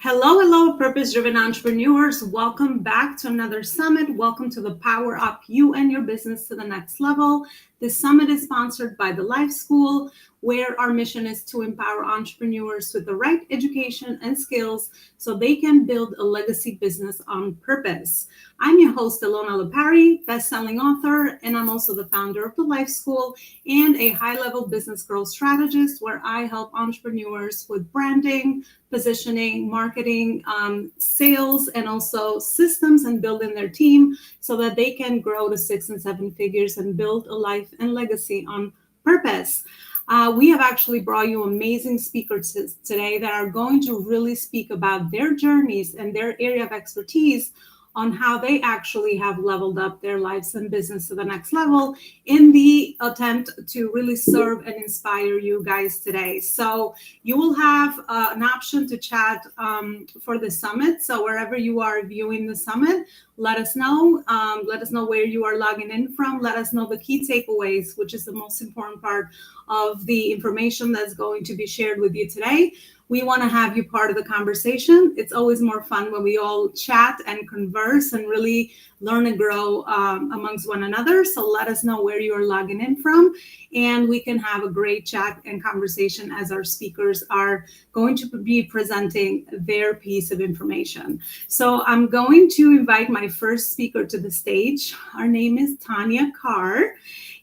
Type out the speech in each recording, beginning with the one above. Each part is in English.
Hello, purpose-driven entrepreneurs. Welcome back to another summit. Welcome to the Power Up You and Your Business to the Next Level. This summit is sponsored by the Life School, where our mission is to empower entrepreneurs with the right education and skills so they can build a legacy business on purpose. I'm your host, Ilona Lipari, best-selling author, and I'm also the founder of the Life School and a high-level business growth strategist where I help entrepreneurs with branding, positioning, marketing, sales, and also systems and building their team so that they can grow to 6 and 7 figures and build a life and legacy on purpose. We have actually brought you amazing speakers today that are going to really speak about their journeys and their area of expertise on how they actually have leveled up their lives and business to the next level in the attempt to really serve and inspire you guys today. So you will have an option to chat for the summit. So wherever you are viewing the summit, let us know. Let us know where you are logging in from. Let us know the key takeaways, which is the most important part of the information that's going to be shared with you today. We want to have you part of the conversation. It's always more fun when we all chat and converse and really learn and grow amongst one another. So let us know where you are logging in from, and we can have a great chat and conversation as our speakers are going to be presenting their piece of information. So I'm going to invite my first speaker to the stage. Her name is Tanya Carr.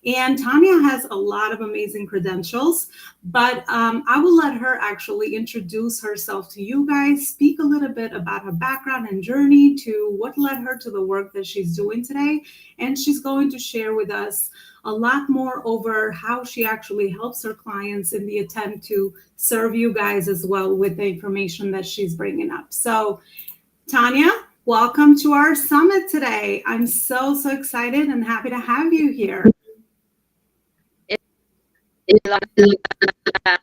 And Tanya has a lot of amazing credentials, but I will let her actually introduce herself to you guys, speak a little bit about her background and journey to what led her to the work that she's doing today. And she's going to share with us a lot more over how she actually helps her clients in the attempt to serve you guys as well with the information that she's bringing up. So Tanya, welcome to our summit today. I'm so excited and happy to have you here.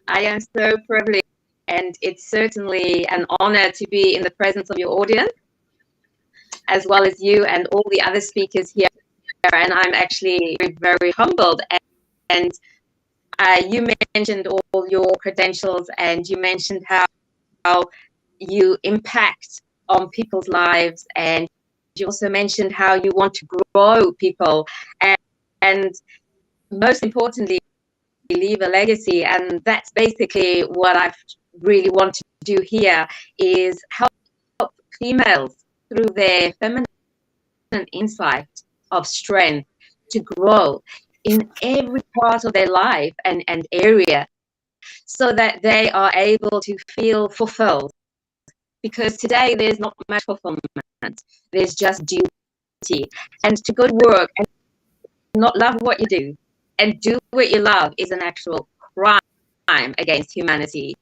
I am so privileged, and it's certainly an honor to be in the presence of your audience, as well as you and all the other speakers here. And I'm actually very humbled. And you mentioned all your credentials, and you mentioned how you impact on people's lives, and you also mentioned how you want to grow people, and most importantly, leave a legacy. And that's basically what I really want to do here, is help females through their feminine insight of strength to grow in every part of their life and area, so that they are able to feel fulfilled. Because today there's not much fulfillment, there's just duty. And to go to work and not love what you do and do what you love is an actual crime against humanity.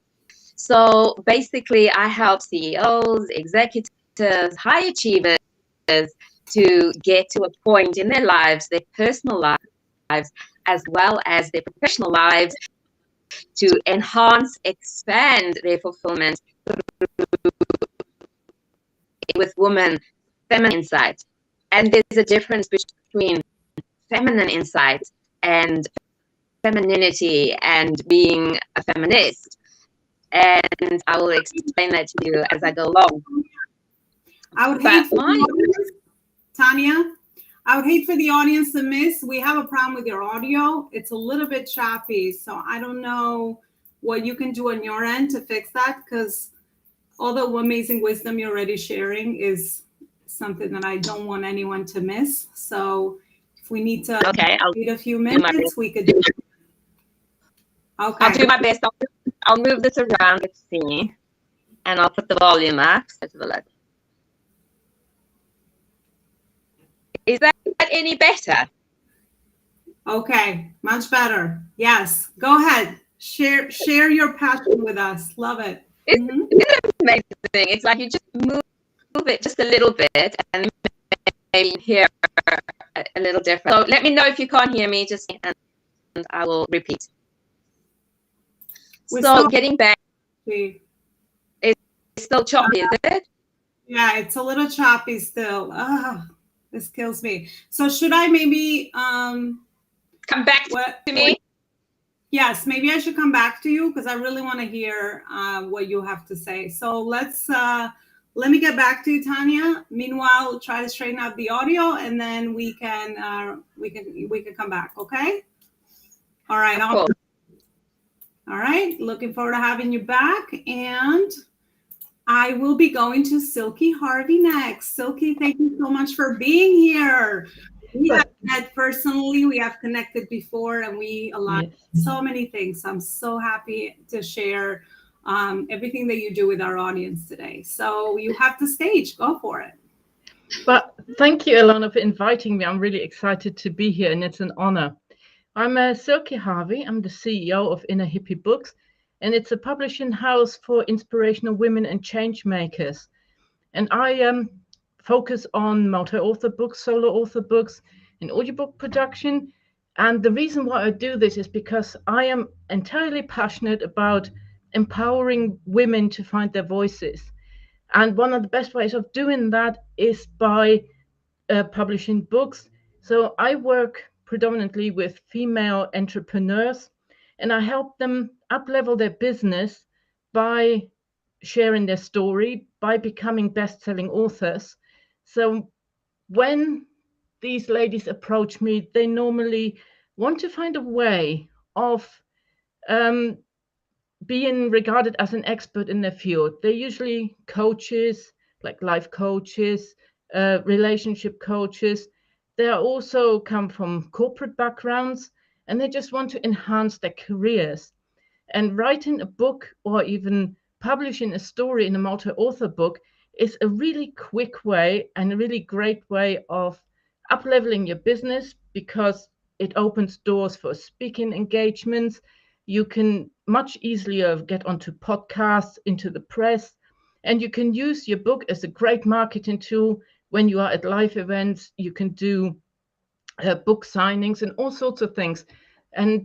So basically, I help CEOs, executives, high achievers to get to a point in their lives, their personal lives, as well as their professional lives, to enhance, expand their fulfillment with women, feminine insight. And there's a difference between feminine insight and femininity and being a feminist. And I will explain that to you as I go along. Tanya, I would hate for the audience to miss. We have a problem with your audio. It's a little bit choppy. So I don't know what you can do on your end to fix that, because all the amazing wisdom you're already sharing is something that I don't want anyone to miss. So if we need to wait a few minutes, we could do it. Okay. I'll do my best. I'll move this around, let's see. And I'll put the volume up. Let's have a look. Is that any better? Okay, much better. Yes, go ahead. Share your passion with us. Love it. Isn't it amazing? It's like you just move it just a little bit and maybe hear a little different. So let me know if you can't hear me, just and I will repeat. So getting back, it's still choppy, is it? Yeah, it's a little choppy still. This kills me. So should I maybe come back to me? Yes, maybe I should come back to you because I really want to hear what you have to say. So let me get back to you, Tanya. Meanwhile, try to straighten out the audio, and then we can come back. Okay. All right. All right. Looking forward to having you back, and I will be going to Silky Harvey next. Silky, thank you so much for being here. We have met personally, we have connected before, and we align so many things. I'm so happy to share everything that you do with our audience today. So you have the stage, go for it. But thank you, Ilona, for inviting me. I'm really excited to be here, and it's an honor. I'm Silky Harvey. I'm the CEO of Inner Hippie Books, and it's a publishing house for inspirational women and change makers. And I focus on multi-author books, solo author books, and audiobook production. And the reason why I do this is because I am entirely passionate about empowering women to find their voices. And one of the best ways of doing that is by publishing books. So I work predominantly with female entrepreneurs, and I help them up-level their business by sharing their story, by becoming best-selling authors. So when these ladies approach me, they normally want to find a way of being regarded as an expert in their field. They're usually coaches, like life coaches, relationship coaches. They also come from corporate backgrounds, and they just want to enhance their careers. And writing a book or even publishing a story in a multi-author book is a really quick way and a really great way of up-leveling your business, because it opens doors for speaking engagements. You can much easier get onto podcasts, into the press, and you can use your book as a great marketing tool when you are at live events. You can do book signings and all sorts of things. And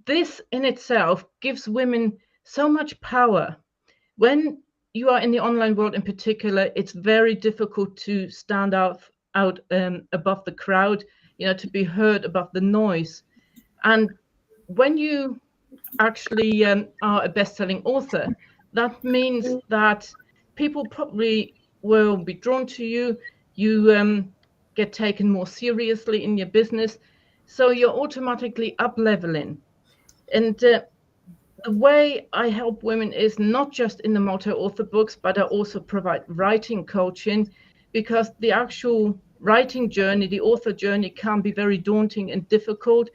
this in itself gives women so much power. When you are in the online world in particular, it's very difficult to stand out above the crowd, to be heard above the noise. And when you actually are a best-selling author, that means that people probably will be drawn to you. You get taken more seriously in your business, so you're automatically up-leveling. And the way I help women is not just in the multi-author books, but I also provide writing coaching, because the actual writing journey, the author journey, can be very daunting and difficult.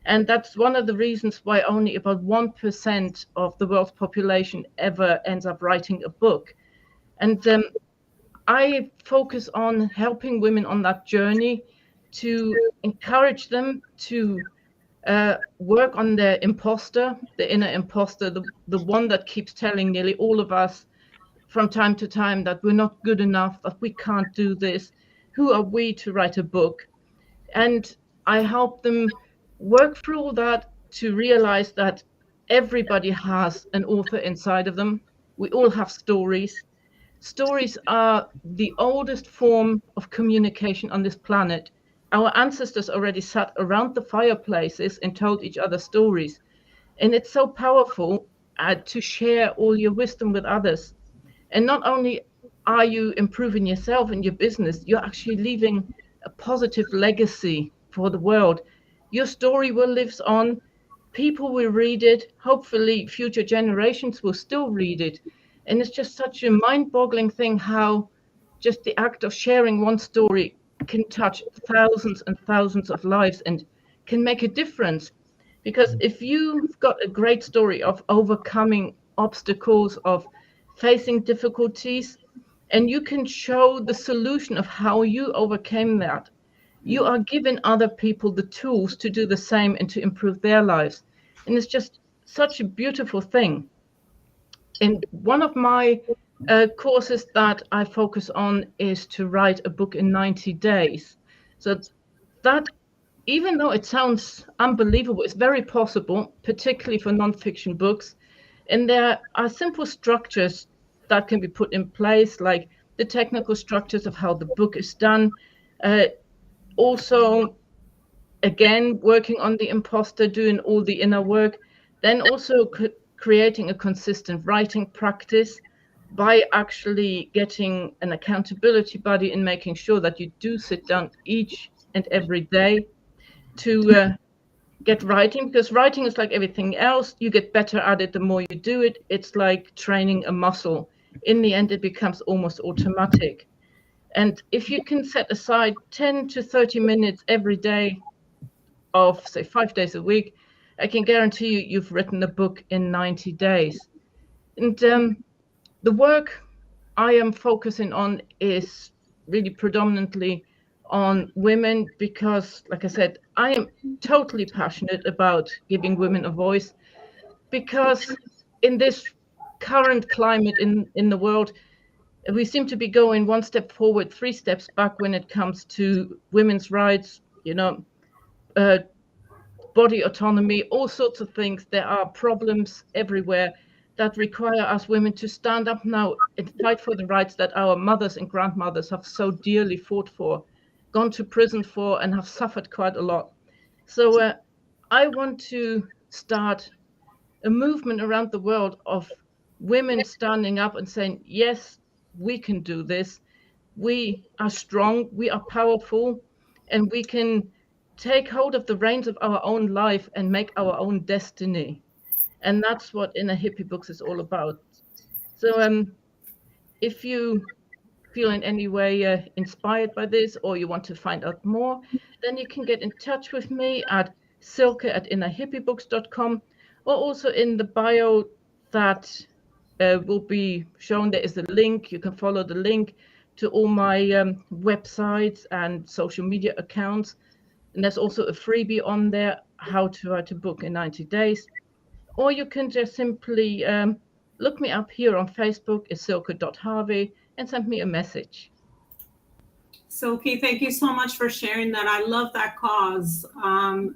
And that's one of the reasons why only about 1% of the world's population ever ends up writing a book. And I focus on helping women on that journey, to encourage them to work on their imposter, the inner imposter, the one that keeps telling nearly all of us from time to time that we're not good enough, that we can't do this. Who are we to write a book? And I help them work through all that to realize that everybody has an author inside of them. We all have stories. Stories are the oldest form of communication on this planet. Our ancestors already sat around the fireplaces and told each other stories. And it's so powerful to share all your wisdom with others. And not only are you improving yourself and your business, you're actually leaving a positive legacy for the world. Your story will live on. People will read it. Hopefully, future generations will still read it. And it's just such a mind-boggling thing how just the act of sharing one story can touch thousands and thousands of lives and can make a difference. Because if you've got a great story of overcoming obstacles, of facing difficulties, and you can show the solution of how you overcame that, you are giving other people the tools to do the same and to improve their lives. And it's just such a beautiful thing. And one of my courses that I focus on is to write a book in 90 days. So that, even though it sounds unbelievable, it's very possible, particularly for nonfiction books. And there are simple structures that can be put in place, like the technical structures of how the book is done. Also, again, working on the imposter, doing all the inner work, then also creating a consistent writing practice by actually getting an accountability buddy and making sure that you do sit down each and every day to get writing, because writing is like everything else. You get better at it the more you do it. It's like training a muscle. In the end, it becomes almost automatic. And if you can set aside 10 to 30 minutes every day of, say, 5 days a week, I can guarantee you you've written a book in 90 days. And the work I am focusing on is really predominantly on women because, like I said, I am totally passionate about giving women a voice, because in this current climate in the world, we seem to be going one step forward, 3 steps back when it comes to women's rights, body autonomy, all sorts of things. There are problems everywhere that require us women to stand up now and fight for the rights that our mothers and grandmothers have so dearly fought for, gone to prison for, and have suffered quite a lot. So I want to start a movement around the world of women standing up and saying, yes, we can do this. We are strong, we are powerful, and we can take hold of the reins of our own life and make our own destiny. And that's what Inner Hippie Books is all about. So if you feel in any way inspired by this, or you want to find out more, then you can get in touch with me at silke@innerhippiebooks.com, or also in the bio that will be shown. There is a link. You can follow the link to all my websites and social media accounts. And there's also a freebie on there, how to write a book in 90 days. Or you can just simply look me up here on Facebook, is silke.harvey, and send me a message. Silke, thank you so much for sharing that. I love that cause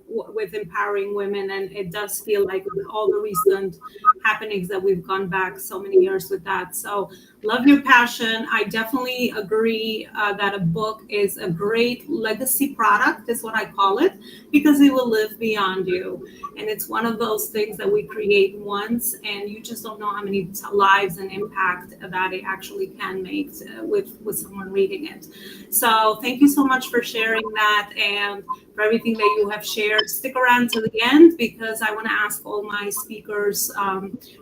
with empowering women. And it does feel like with all the recent happenings that we've gone back so many years with that. So love your passion. I definitely agree that a book is a great legacy product, is what I call it, because it will live beyond you. And it's one of those things that we create once, and you just don't know how many lives and impact that it actually can make with someone reading it. So thank you so much for sharing that and for everything that you have shared. Stick around to the end, because I want to ask all my speakers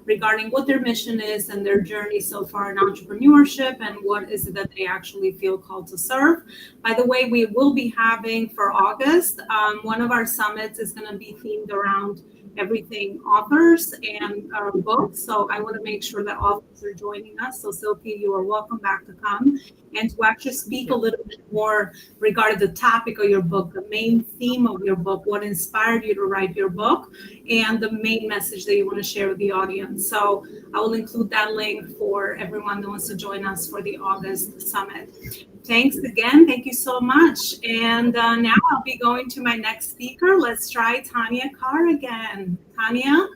regarding what their mission is and their journey so far in entrepreneurship, and what is it that they actually feel called to serve. By the way, we will be having for August, one of our summits is going to be themed around everything authors and books. So I want to make sure that authors are joining us. So Silke, you are welcome back to come and to actually speak a little bit more regarding the topic of your book, the main theme of your book, what inspired you to write your book, and the main message that you want to share with the audience. So I will include that link for everyone that wants to join us for the August summit. Thanks again. Thank you so much. And now I'll be going to my next speaker. Let's try Tanya Carr again. Tanya?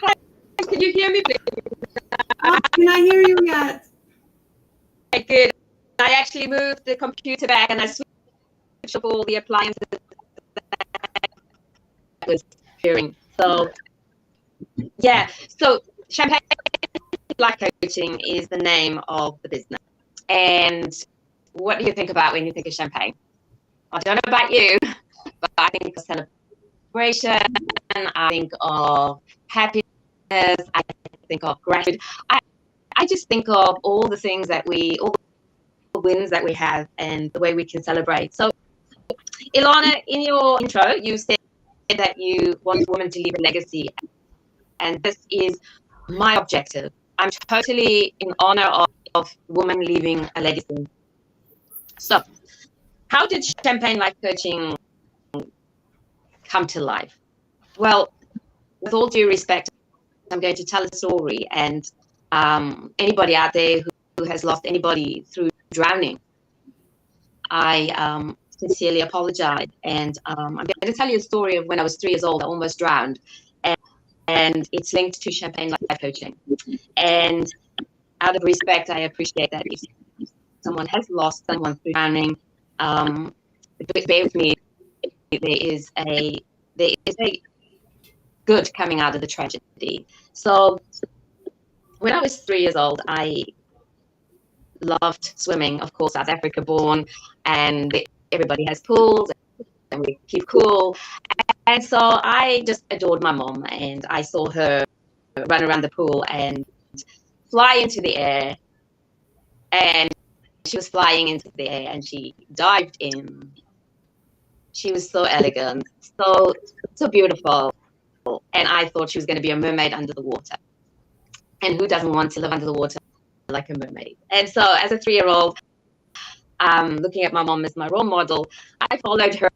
Hi, can you hear me, please? Oh, can I hear you yet? Okay, good. I actually moved the computer back and I switched up all the appliances that I was hearing. So, yeah. So, Champagne Life Coaching is the name of the business. And what do you think about when you think of champagne? I don't know about you, but I think of celebration, I think of happiness, I think of gratitude. I just think of all the things that all the wins that we have and the way we can celebrate. So, Ilana, in your intro, you said that you want women to leave a legacy. And this is my objective. I'm totally in honor of women leaving a legacy. So, how did Champagne Life Coaching come to life? Well, with all due respect, I'm going to tell a story, and anybody out there who has lost anybody through drowning, I sincerely apologize. And I'm going to tell you a story of when I was 3 years old. I almost drowned, and it's linked to Champagne Life Coaching. And out of respect, I appreciate that if someone has lost someone through drowning, bear with me. there is a good coming out of the tragedy. So when I was 3 years old, I loved swimming, of course, South Africa born, and everybody has pools and we keep cool. And so I just adored my mom, and I saw her run around the pool and fly into the air. And she was flying into the air and she dived in. She was so elegant, so beautiful. And I thought she was going to be a mermaid under the water. And who doesn't want to live under the water like a mermaid? And so as a 3-year-old, looking at my mom as my role model, I followed her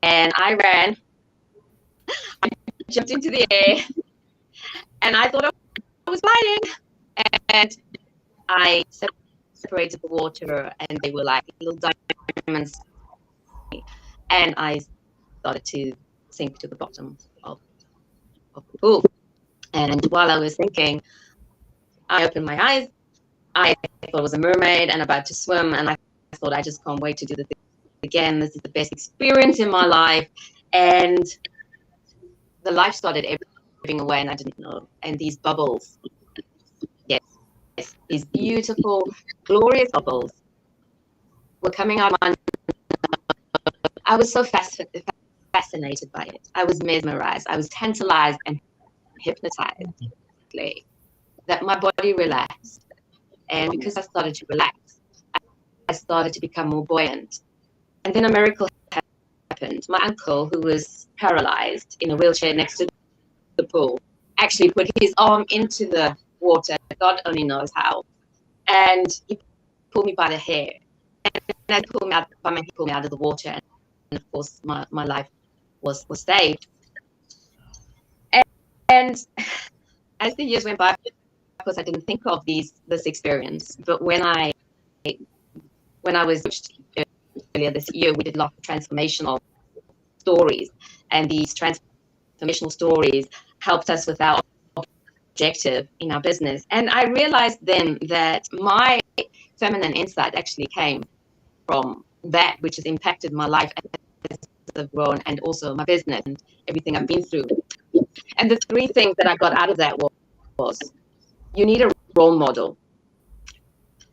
and I ran. I jumped into the air and I thought I was gliding. And I separated the water and they were like little diamonds. And I started to sink to the bottom of the pool. And while I was thinking, I opened my eyes. I thought I was a mermaid and about to swim. And I thought, I just can't wait to do this again. This is the best experience in my life. And the life started ebbing away and I didn't know. And these bubbles, yes, these beautiful, glorious bubbles were coming out of my nose. I was so fascinated by it. I was mesmerized. I was tantalized and hypnotized that my body relaxed. And because I started to relax, I started to become more buoyant. And then a miracle happened. My uncle, who was paralyzed in a wheelchair next to the pool, actually put his arm into the water. God only knows how. And he pulled me by the hair. And as he pulled me out of the water. And of course, my life was saved. And as the years went by, of course, I didn't think of this experience. But when I was earlier this year, we did lots of transformational stories, and these transformational stories helped us with our objective in our business. And I realized then that my feminine insight actually came from that which has impacted my life as I've grown, and also my business and everything I've been through. And the 3 things that I got out of that was you need a role model,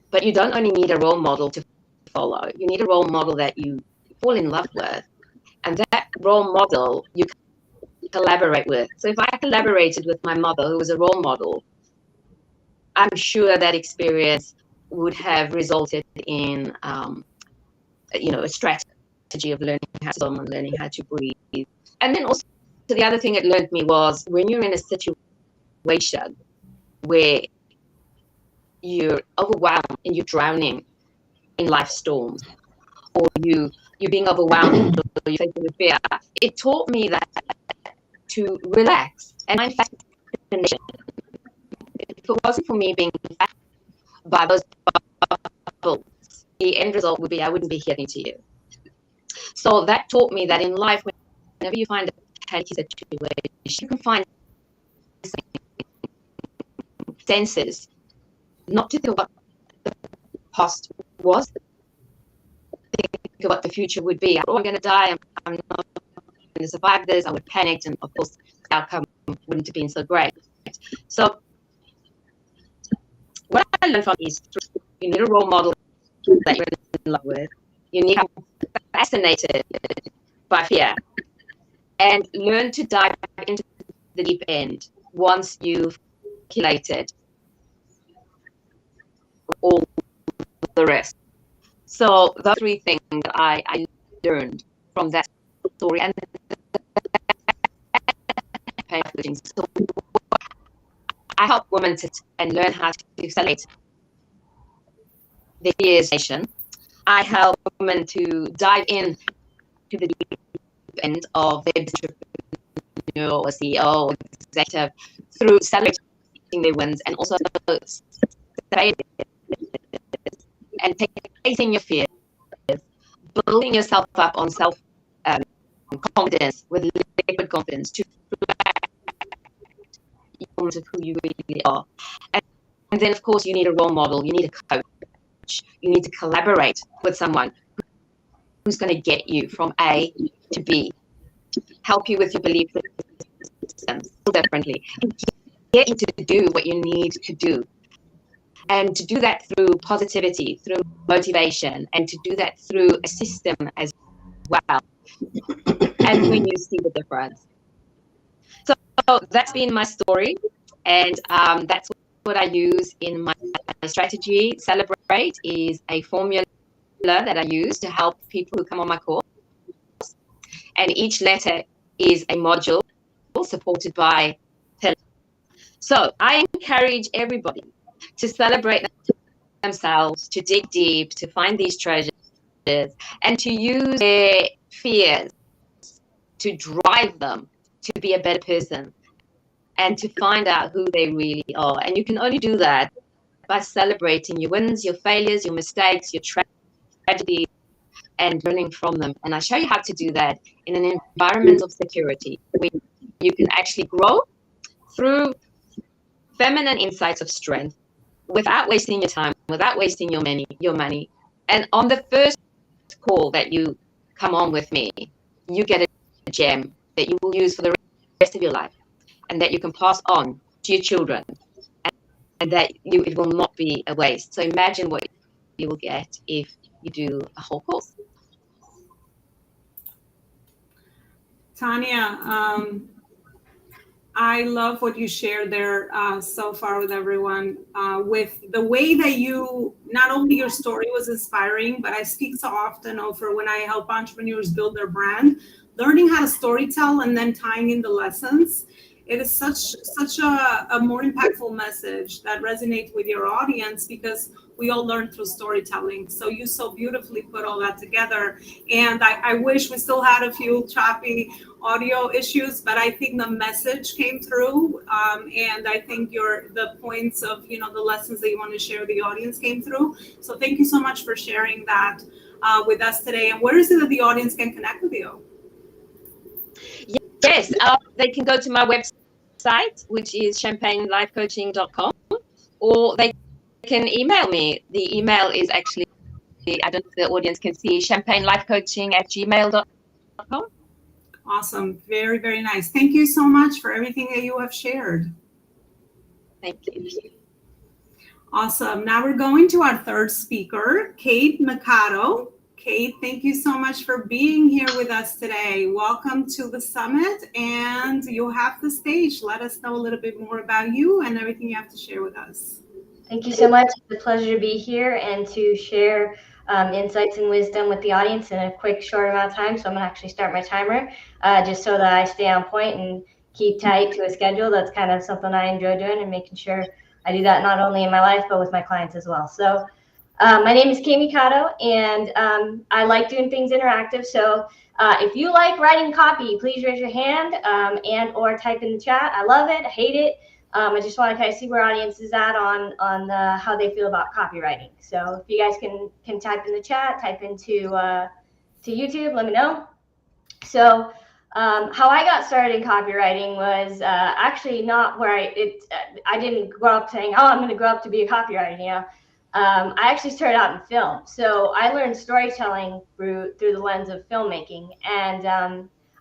but you don't only need a role model to follow. You need a role model that you fall in love with, and that role model you collaborate with. So if I collaborated with my mother, who was a role model, I'm sure that experience would have resulted in a strategy of learning how to swim and learning how to breathe. And then also the other thing it learned me was when you're in a situation where you're overwhelmed and you're drowning in life storms, or you're being overwhelmed or you're facing with fear, it taught me that to relax. And I'm fascinated. If it wasn't for me being fascinated by those bubbles, the end result would be I wouldn't be here to you. So that taught me that in life, whenever you find a panicky situation, you can find senses not to think what the past was, think of what the future would be. Oh, I'm going to die. I'm not going to survive this. I would panic, and of course, the outcome wouldn't have been so great. So what I learned from is you need a role model that you're in love with. You need to be fascinated by fear and learn to dive into the deep end once you've calculated all the rest. So those 3 things that I learned from that story, and so I help women to and learn how to celebrate their fears. I help women to dive in to the deep end of their entrepreneur or CEO or executive through celebrating their wins, and also and facing your fears, building yourself up on self confidence with liquid confidence to of who you really are. And then, of course, you need a role model. You need a coach. You need to collaborate with someone who's going to get you from A to B help you with your belief systems differently, and get you to do what you need to do. And to do that through positivity, through motivation, and to do that through a system as well. And when you see the difference. So that's been my story. And that's what I use in my strategy. Celebrate is a formula that I use to help people who come on my course. And each letter is a module supported by pillars. So I encourage everybody to celebrate themselves, to dig deep, to find these treasures, and to use their fears to drive them to be a better person and to find out who they really are. And you can only do that by celebrating your wins, your failures, your mistakes, your tragedies, and learning from them. And I show you how to do that in an environment of security where you can actually grow through feminine insights of strength without wasting your time, without wasting your money. And on the first call that you come on with me, you get a gem that you will use for the rest of your life and that you can pass on to your children, and that it will not be a waste. So imagine what you will get if you do a whole course. Tanya, I love what you shared there so far with everyone, with the way that you, not only your story was inspiring, but I speak so often over when I help entrepreneurs build their brand, learning how to storytell and then tying in the lessons. It is such a more impactful message that resonates with your audience, because we all learn through storytelling. So you so beautifully put all that together. And I wish we still had a few choppy audio issues, but I think the message came through. And I think the points of, the lessons that you want to share with the audience came through. So thank you so much for sharing that with us today. And where is it that the audience can connect with you? Yes, they can go to my website, which is champagnelifecoaching.com, or they can email me. The email is actually, I don't know if the audience can see, champagnelifecoaching@gmail.com. Awesome. Very, very nice. Thank you so much for everything that you have shared. Thank you. Awesome. Now we're going to our third speaker, Kate Mikado. Kate, thank you so much for being here with us today. Welcome to the summit, and you have the stage. Let us know a little bit more about you and everything you have to share with us. Thank you so much. It's a pleasure to be here and to share insights and wisdom with the audience in a quick, short amount of time. So I'm going to actually start my timer just so that I stay on point and keep tight to a schedule. That's kind of something I enjoy doing, and making sure I do that not only in my life, but with my clients as well. So my name is Kate Mikado, and I like doing things interactive. So if you like writing copy, please raise your hand and or type in the chat. I love it. I hate it. I just want to kind of see where audience is at on how they feel about copywriting. So if you guys can type in the chat, type into to YouTube, let me know. So how I got started in copywriting was actually not where I didn't grow up saying, oh, I'm going to grow up to be a copywriter. I actually started out in film. So I learned storytelling through the lens of filmmaking. And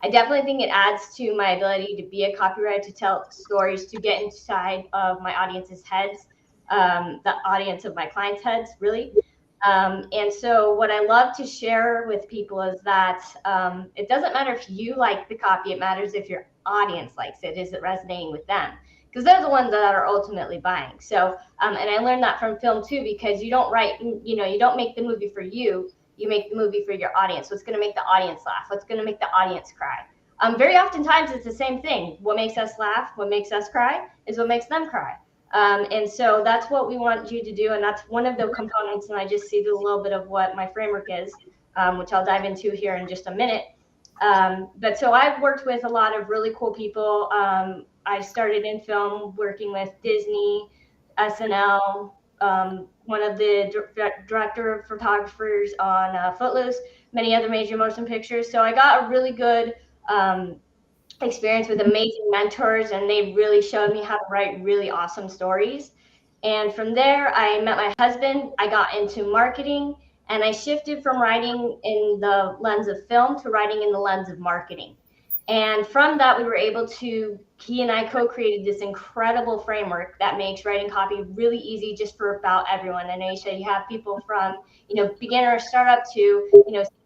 I definitely think it adds to my ability to be a copywriter, to tell stories, to get inside of my audience's heads, the audience of my clients' heads, really. And so what I love to share with people is that it doesn't matter if you like the copy, it matters if your audience likes it. Is it resonating with them? Because they're the ones that are ultimately buying. So, and I learned that from film too, because you don't write, you don't make the movie for you. You make the movie for your audience. What's going to make the audience laugh? What's going to make the audience cry? Very oftentimes it's the same thing. What makes us laugh, what makes us cry, is what makes them cry. And so that's what we want you to do. And that's one of the components. And I just see a little bit of what my framework is, which I'll dive into here in just a minute. But so I've worked with a lot of really cool people. I started in film working with Disney, SNL, one of the director of photographers on Footloose, many other major motion pictures. So I got a really good experience with amazing mentors, and they really showed me how to write really awesome stories. And from there, I met my husband. I got into marketing, and I shifted from writing in the lens of film to writing in the lens of marketing. And from that, we were able to, he and I co-created this incredible framework that makes writing copy really easy just for about everyone. I know you said you have people from, beginner or startup to,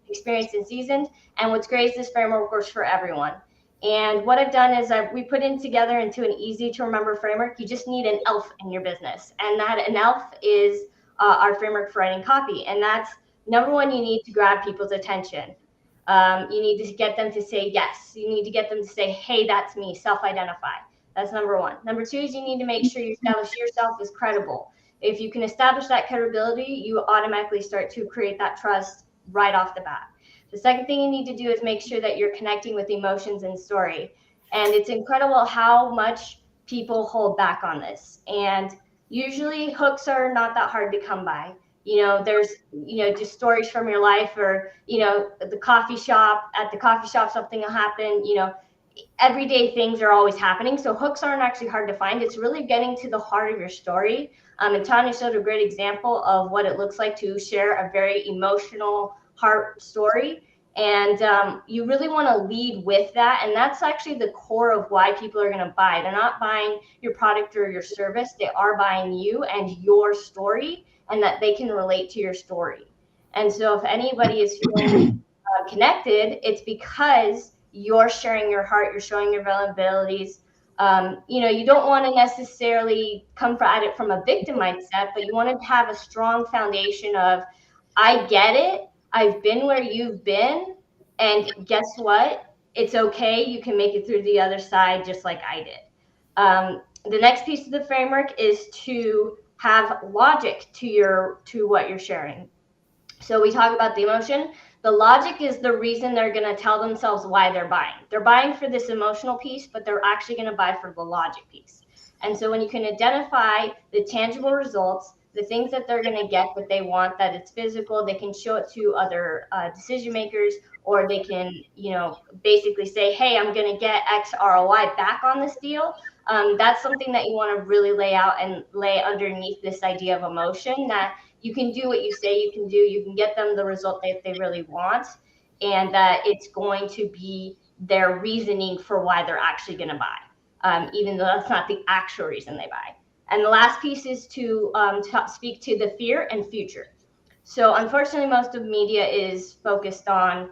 experienced and seasoned. And what's great is this framework works for everyone. And what I've done is we put it together into an easy to remember framework. You just need an ELF in your business. And that an ELF is our framework for writing copy. And that's number one, you need to grab people's attention. You need to get them to say yes. You need to get them to say, hey, that's me, self-identify. That's number one. Number two is you need to make sure you establish yourself as credible. If you can establish that credibility, you automatically start to create that trust right off the bat. The second thing you need to do is make sure that you're connecting with emotions and story. And it's incredible how much people hold back on this. And usually hooks are not that hard to come by. There's, just stories from your life, or, at the coffee shop, something will happen, everyday things are always happening. So hooks aren't actually hard to find. It's really getting to the heart of your story. And Tanya showed a great example of what it looks like to share a very emotional heart story. And you really want to lead with that. And that's actually the core of why people are going to buy. They're not buying your product or your service. They are buying you and your story, and that they can relate to your story. And so if anybody is feeling connected, it's because you're sharing your heart, you're showing your vulnerabilities. You don't want to necessarily come at it from a victim mindset, but you want to have a strong foundation of, I get it, I've been where you've been, and guess what? It's okay, you can make it through the other side just like I did. The next piece of the framework is to have logic to what you're sharing. So we talk about the emotion. The logic is the reason they're going to tell themselves why they're buying. They're buying for this emotional piece, but they're actually going to buy for the logic piece. And so when you can identify the tangible results, the things that they're going to get that they want, that it's physical, they can show it to other decision makers, or they can, basically say, hey, I'm going to get X ROI back on this deal. That's something that you want to really lay out and lay underneath this idea of emotion, that you can do what you say you can do. You can get them the result that they really want, and that it's going to be their reasoning for why they're actually going to buy, even though that's not the actual reason they buy. And the last piece is to speak to the fear and future. So unfortunately, most of media is focused on,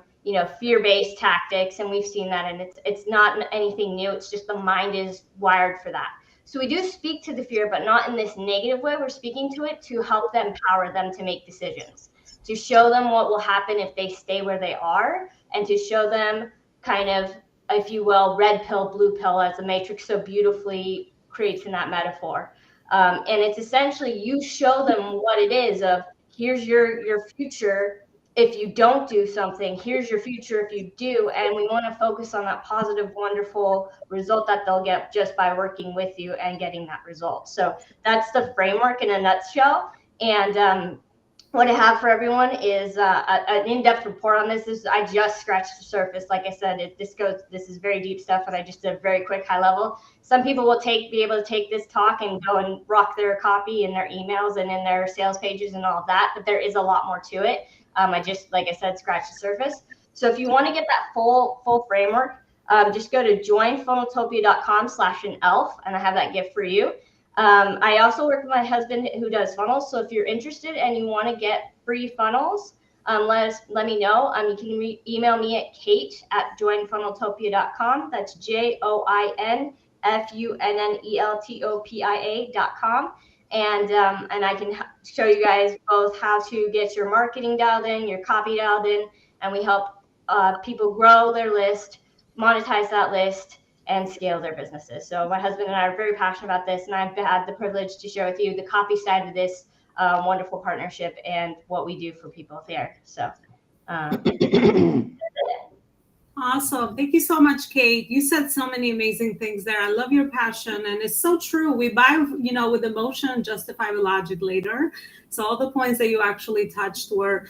fear-based tactics, and we've seen that, and it's not anything new. It's just the mind is wired for that. So we do speak to the fear, but not in this negative way. We're speaking to it to help them, empower them to make decisions, to show them what will happen if they stay where they are, and to show them kind of, if you will, red pill, blue pill, as the Matrix so beautifully creates in that metaphor. And it's essentially, you show them what it is of, here's your future if you don't do something, here's your future if you do. And we want to focus on that positive, wonderful result that they'll get just by working with you and getting that result. So that's the framework in a nutshell. And what I have for everyone is an in-depth report on this. I just scratched the surface. Like I said, this is very deep stuff, and I just did a very quick high level. Some people will be able to take this talk and go and rock their copy in their emails and in their sales pages and all of that, but there is a lot more to it. I just, like I said, scratched the surface. So if you want to get that full framework, just go to joinfunneltopia.com/an-elf, and I have that gift for you. I also work with my husband who does funnels. So if you're interested and you want to get free funnels, let me know. You can email me at kate@joinfunneltopia.com. That's JOINFUNNELTOPIA.com. And I can show you guys both how to get your marketing dialed in, your copy dialed in, and we help people grow their list, monetize that list, and scale their businesses. So my husband and I are very passionate about this, and I've had the privilege to share with you the copy side of this wonderful partnership and what we do for people here. So awesome. Thank you so much, Kate. You said so many amazing things there. I love your passion, and it's so true. We buy, with emotion and justify with logic later. So all the points that you actually touched were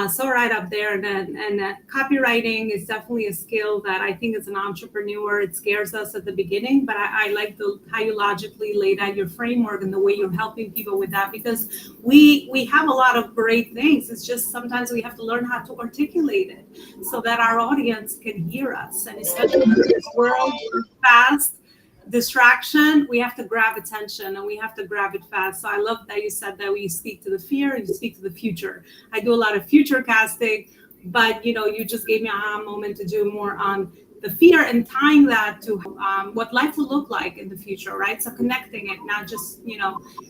so right up there. And copywriting is definitely a skill that I think as an entrepreneur, it scares us at the beginning, but I like how you logically laid out your framework and the way you're helping people with that, because we have a lot of great things. It's just sometimes we have to learn how to articulate it so that our audience can hear us. And especially in this world, fast distraction, we have to grab attention and we have to grab it fast. So I love that you said that we speak to the fear and you speak to the future. I do a lot of future casting, but you just gave me a moment to do more on the fear and tying that to what life will look like in the future, right? So connecting it, not just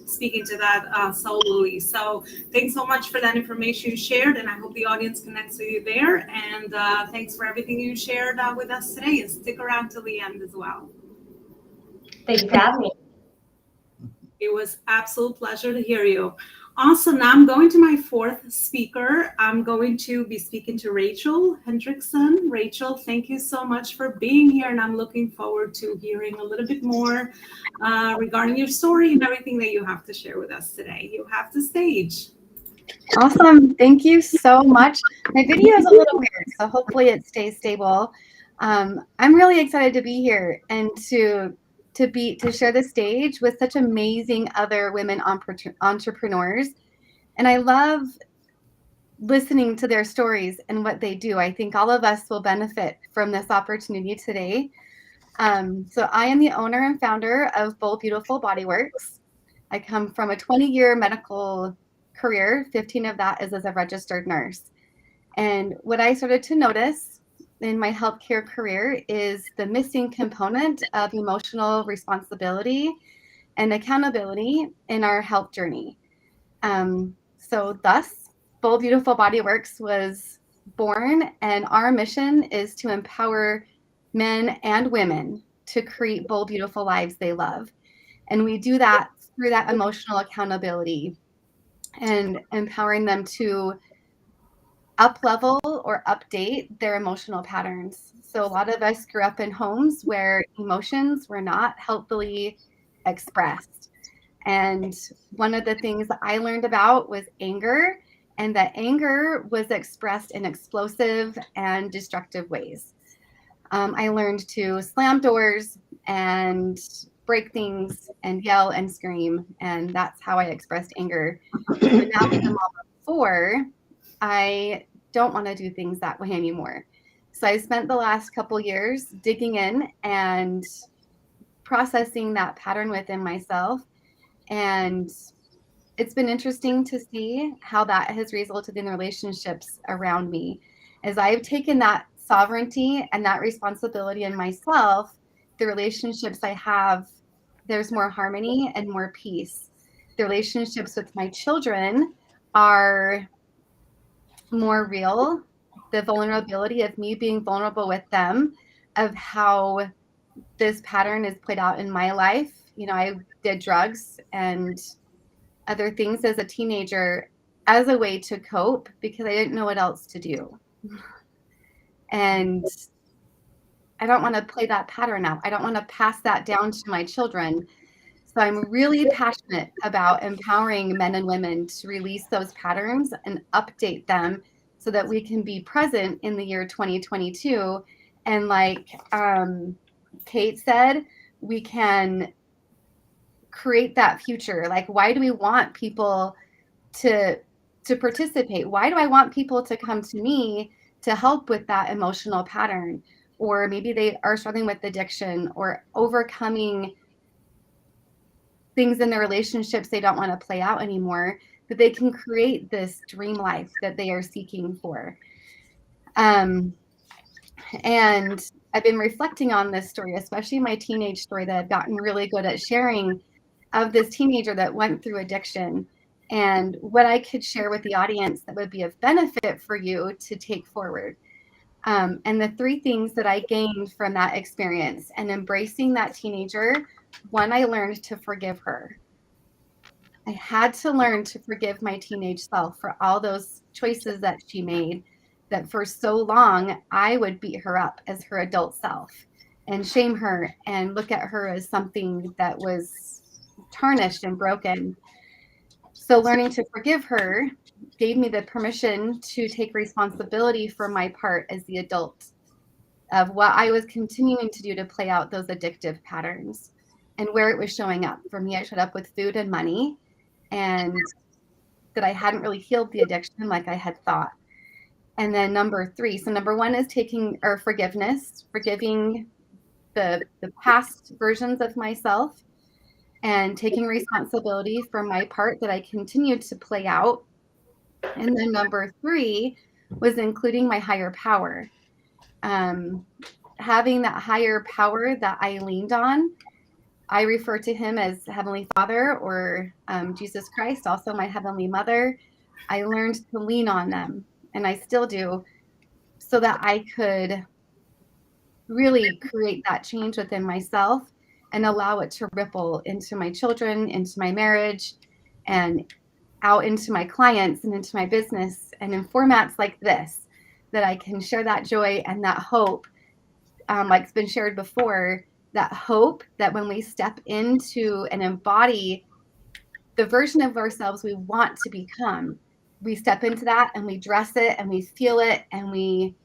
speaking to that solely. So thanks so much for that information you shared, and I hope the audience connects with you there. And thanks for everything you shared with us today, and stick around till the end as well. Thank you for having me. It was absolute pleasure to hear you. Awesome. Now I'm going to my fourth speaker. I'm going to be speaking to Rachel Hendrickson. Rachel, thank you so much for being here, and I'm looking forward to hearing a little bit more regarding your story and everything that you have to share with us today. You have the stage. Awesome. Thank you so much. My video is a little weird, so hopefully it stays stable. I'm really excited to be here and to share the stage with such amazing other women entrepreneurs. And I love listening to their stories and what they do. I think all of us will benefit from this opportunity today. So I am the owner and founder of Bold Beautiful Body Works. I come from a 20-year medical career. 15 of that is as a registered nurse. And what I started to notice in my healthcare career is the missing component of emotional responsibility and accountability in our health journey. So thus, Bold Beautiful Body Works was born, and our mission is to empower men and women to create bold, beautiful lives they love. And we do that through that emotional accountability and empowering them to up-level or update their emotional patterns. So a lot of us grew up in homes where emotions were not healthily expressed. And one of the things that I learned about was anger, and that anger was expressed in explosive and destructive ways. I learned to slam doors and break things and yell and scream, and that's how I expressed anger. But now as a mom of 4, I don't want to do things that way anymore. So I spent the last couple years digging in and processing that pattern within myself. And it's been interesting to see how that has resulted in relationships around me. As I've taken that sovereignty and that responsibility in myself, the relationships I have, there's more harmony and more peace. The relationships with my children are more real. The vulnerability of me being vulnerable with them, of how this pattern is played out in my life. I did drugs and other things as a teenager as a way to cope because I didn't know what else to do. And I don't want to play that pattern out. I don't want to pass that down to my children. So I'm really passionate about empowering men and women to release those patterns and update them so that we can be present in the year 2022. And like Kate said, we can create that future. Like, why do we want people to participate? Why do I want people to come to me to help with that emotional pattern? Or maybe they are struggling with addiction or overcoming things in their relationships they don't want to play out anymore, that they can create this dream life that they are seeking for. And I've been reflecting on this story, especially my teenage story that I've gotten really good at sharing, of this teenager that went through addiction, and what I could share with the audience that would be of benefit for you to take forward. And the 3 things that I gained from that experience and embracing that teenager. 1, I learned to forgive her. I had to learn to forgive my teenage self for all those choices that she made, that for so long I would beat her up as her adult self and shame her and look at her as something that was tarnished and broken. So So learning to forgive her gave me the permission to take responsibility for my part as the adult of what I was continuing to do to play out those addictive patterns and where it was showing up. For me, it showed up with food and money, and that I hadn't really healed the addiction like I had thought. And then number 3, so number 1 is forgiving the past versions of myself and taking responsibility for my part that I continued to play out. And then number 3 was including my higher power. Having that higher power that I leaned on, I refer to him as Heavenly Father or Jesus Christ, also my Heavenly Mother. I learned to lean on them, and I still do, so that I could really create that change within myself and allow it to ripple into my children, into my marriage, and out into my clients and into my business, and in formats like this, that I can share that joy and that hope, like it's been shared before, that hope that when we step into and embody the version of ourselves we want to become, we step into that and we dress it and we feel it and we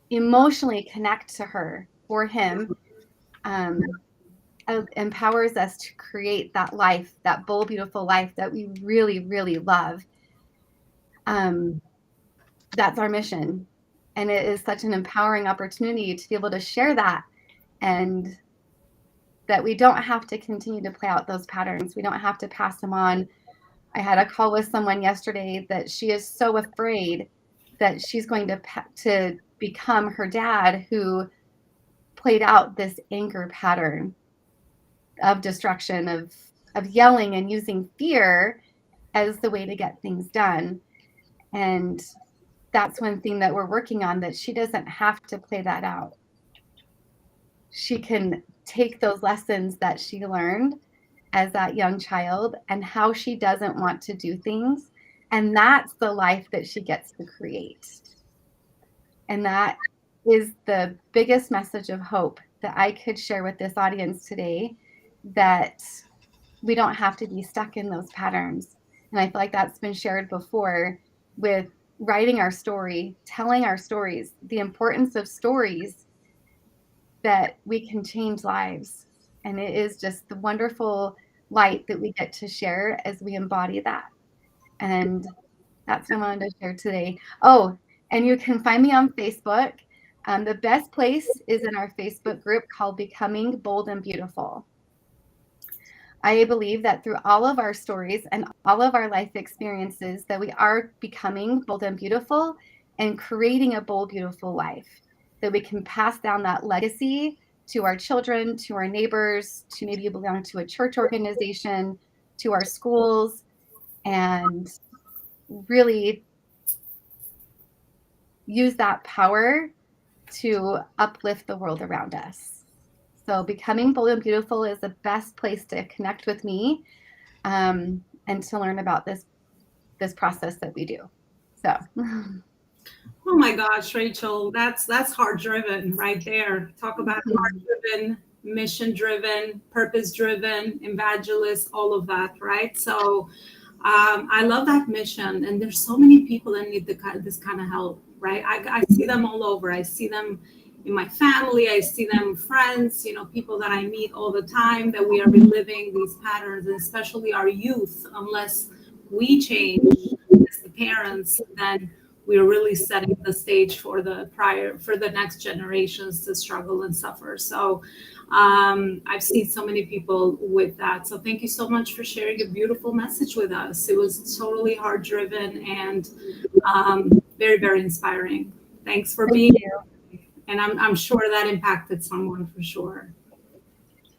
emotionally connect to her or him, empowers us to create that life, that bold, beautiful life that we really, really love. That's our mission. And it is such an empowering opportunity to be able to share that, and that we don't have to continue to play out those patterns. We don't have to pass them on. I had a call with someone yesterday that she is so afraid that she's going to become her dad, who played out this anger pattern of destruction, of yelling and using fear as the way to get things done. And that's one thing that we're working on, that she doesn't have to play that out. She can take those lessons that she learned as that young child and how she doesn't want to do things. And that's the life that she gets to create. And that is the biggest message of hope that I could share with this audience today, that we don't have to be stuck in those patterns. And I feel like that's been shared before with writing our story, telling our stories, the importance of stories, that we can change lives. And it is just the wonderful light that we get to share as we embody that. And that's what I wanted to share today. Oh, and you can find me on Facebook. The best place is in our Facebook group called Becoming Bold and Beautiful. I believe that through all of our stories and all of our life experiences, that we are becoming bold and beautiful and creating a bold, beautiful life, that we can pass down that legacy to our children, to our neighbors, to maybe you belong to a church organization, to our schools, and really use that power to uplift the world around us. So Becoming Bold and Beautiful is the best place to connect with me, and to learn about this process that we do. So. Oh my gosh, Rachel, that's heart driven right there. Talk about heart driven, mission driven, purpose driven, evangelist, all of that, right? So I love that mission, and there's so many people that need this kind of help, right? I see them all over. I see them in my family. I see them friends, people that I meet all the time, that we are reliving these patterns, and especially our youth. Unless we change as the parents, then we're really setting the stage for the next generations to struggle and suffer. So I've seen so many people with that. So thank you so much for sharing a beautiful message with us. It was totally heart driven and very, very inspiring. Thanks for being here. And I'm sure that impacted someone for sure.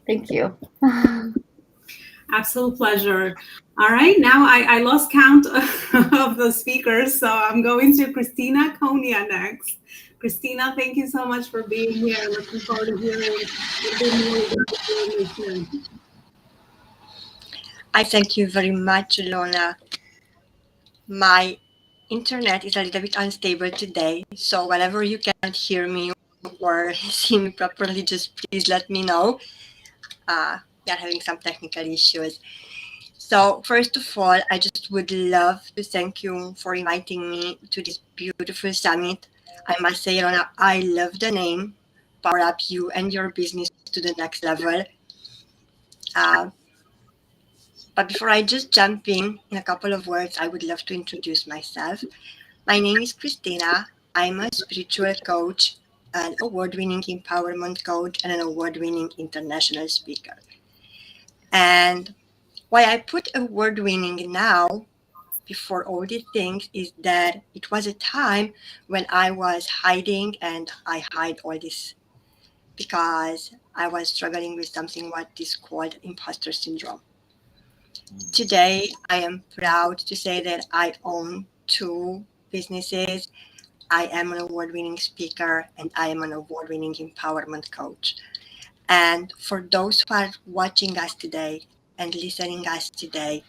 Thank you. Absolute pleasure. All right, now I lost count of the speakers, so I'm going to Christina Konia next. Christina, thank you so much for being here. Looking forward to hearing a bit more about your mission. I thank you very much, Lorna. My internet is a little bit unstable today, so whenever you can't hear me or see me properly, just please let me know. We are having some technical issues. So first of all, I just would love to thank you for inviting me to this beautiful summit. I must say, Rona, I love the name, Power Up You and Your Business to the Next Level. Uh, but before I just jump in a couple of words, I would love to introduce myself. My name is Christina. I'm a spiritual coach, an award-winning empowerment coach, and an award-winning international speaker. And why I put award-winning now before all these things is that it was a time when I was hiding, and I hide all this because I was struggling with something what is called imposter syndrome. Today, I am proud to say that I own two businesses. I am an award-winning speaker and I am an award-winning empowerment coach. And for those who are watching us today and listening us today,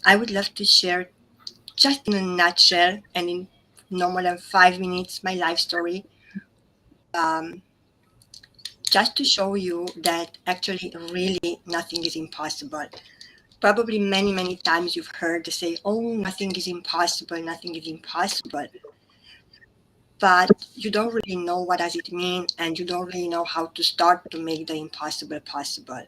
I would love to share just in a nutshell and in no more than 5 minutes my life story, um, just to show you that actually really nothing is impossible. Probably many, many times you've heard to say, oh, nothing is impossible, nothing is impossible. But you don't really know what does it mean, and you don't really know how to start to make the impossible possible.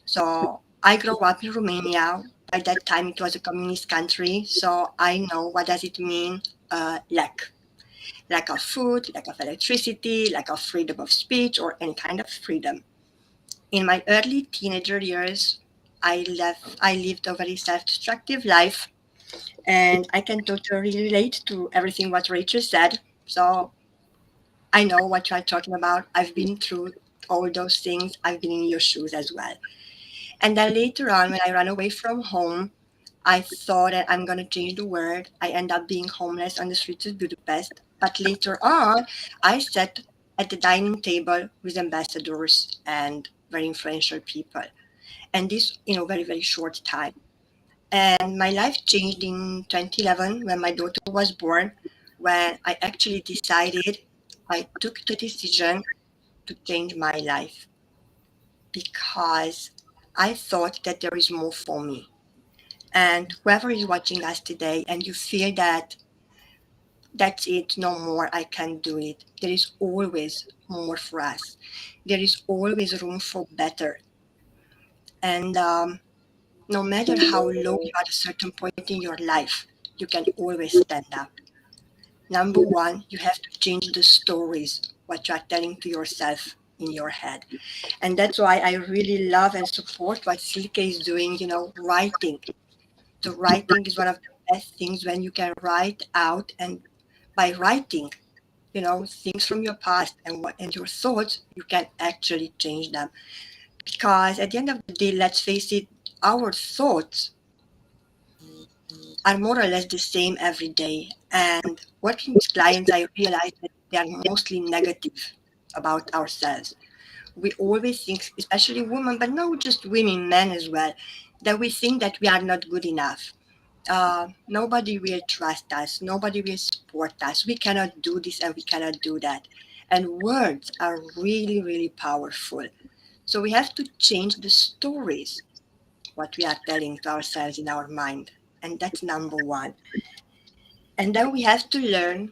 So I grew up in Romania. By that time, it was a communist country, so I know what does it mean, lack of food, lack of electricity, lack of freedom of speech, or any kind of freedom. In my early teenager years, I lived a very self-destructive life, and I can totally relate to everything what Rachel said. So I know what you're talking about. I've been through all those things. I've been in your shoes as well. And then later on, when I ran away from home, I thought that I'm going to change the world. I end up being homeless on the streets of Budapest. But later on, I sat at the dining table with ambassadors and very influential people. And this in a very, very short time. And my life changed in 2011 when my daughter was born, when I actually decided, I took the decision to change my life because I thought that there is more for me. And whoever is watching us today and you feel that that's it, no more, I can't do it, there is always more for us. There is always room for better. And no matter how low you are at a certain point in your life, you can always stand up. Number one, you have to change the stories, what you are telling to yourself in your head. And that's why I really love and support what Silke is doing, writing. The writing is one of the best things when you can write out, and by writing, things from your past and your thoughts, you can actually change them. Because at the end of the day, let's face it, our thoughts are more or less the same every day. And working with clients, I realized that they are mostly negative about ourselves. We always think, especially women, but not just women, men as well, that we think that we are not good enough. Nobody will trust us. Nobody will support us. We cannot do this and we cannot do that. And words are really, really powerful. So we have to change the stories, what we are telling to ourselves in our mind. And that's number one. And then we have to learn,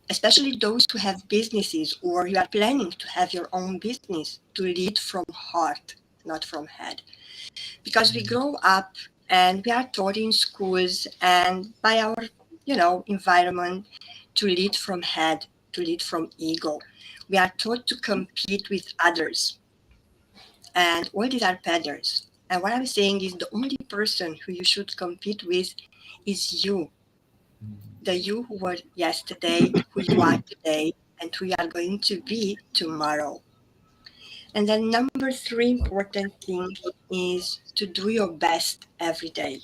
especially those who have businesses or you are planning to have your own business, to lead from heart, not from head. Because we grow up and we are taught in schools and by our, environment to lead from head, to lead from ego. We are taught to compete with others. And all these are patterns. And what I'm saying is the only person who you should compete with is you. The you who were yesterday, who you are today, and who you are going to be tomorrow. And then number three important thing is to do your best every day.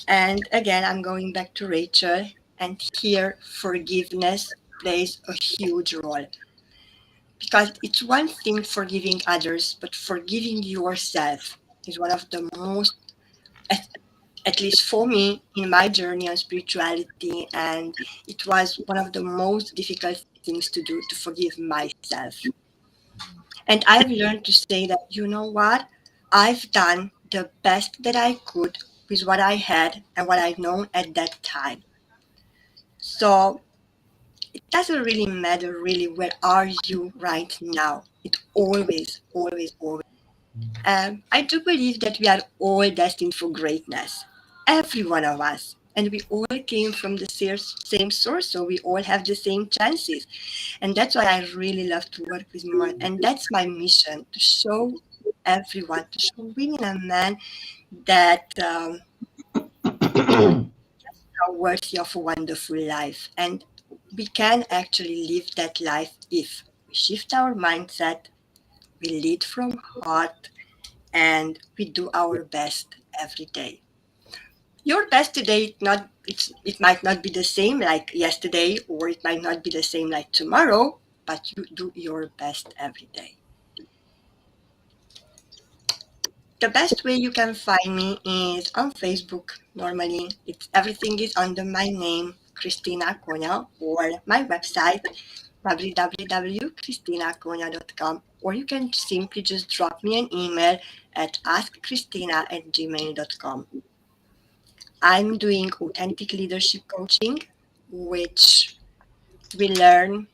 And again, I'm going back to Rachel, and here forgiveness plays a huge role. Because it's one thing forgiving others, but forgiving yourself is one of the most, at least for me, in my journey on spirituality, and it was one of the most difficult things to do, to forgive myself. And I've learned to say that, you know what? I've done the best that I could with what I had and what I known at that time. So it doesn't really matter really where are you right now. It always, always, always. I do believe that we are all destined for greatness, every one of us. And we all came from the same source, so we all have the same chances. And that's why I really love to work with women. And that's my mission, to show everyone, to show women and men that are worthy of a wonderful life. And we can actually live that life if we shift our mindset, we lead from heart, and we do our best every day. Your best today, it might not be the same like yesterday, or it might not be the same like tomorrow, but you do your best every day. The best way you can find me is on Facebook. Normally, everything is under my name, Christina Konia, or my website, www.christinakonia.com, or you can simply just drop me an email at askchristina@gmail.com. I'm doing authentic leadership coaching, which we learn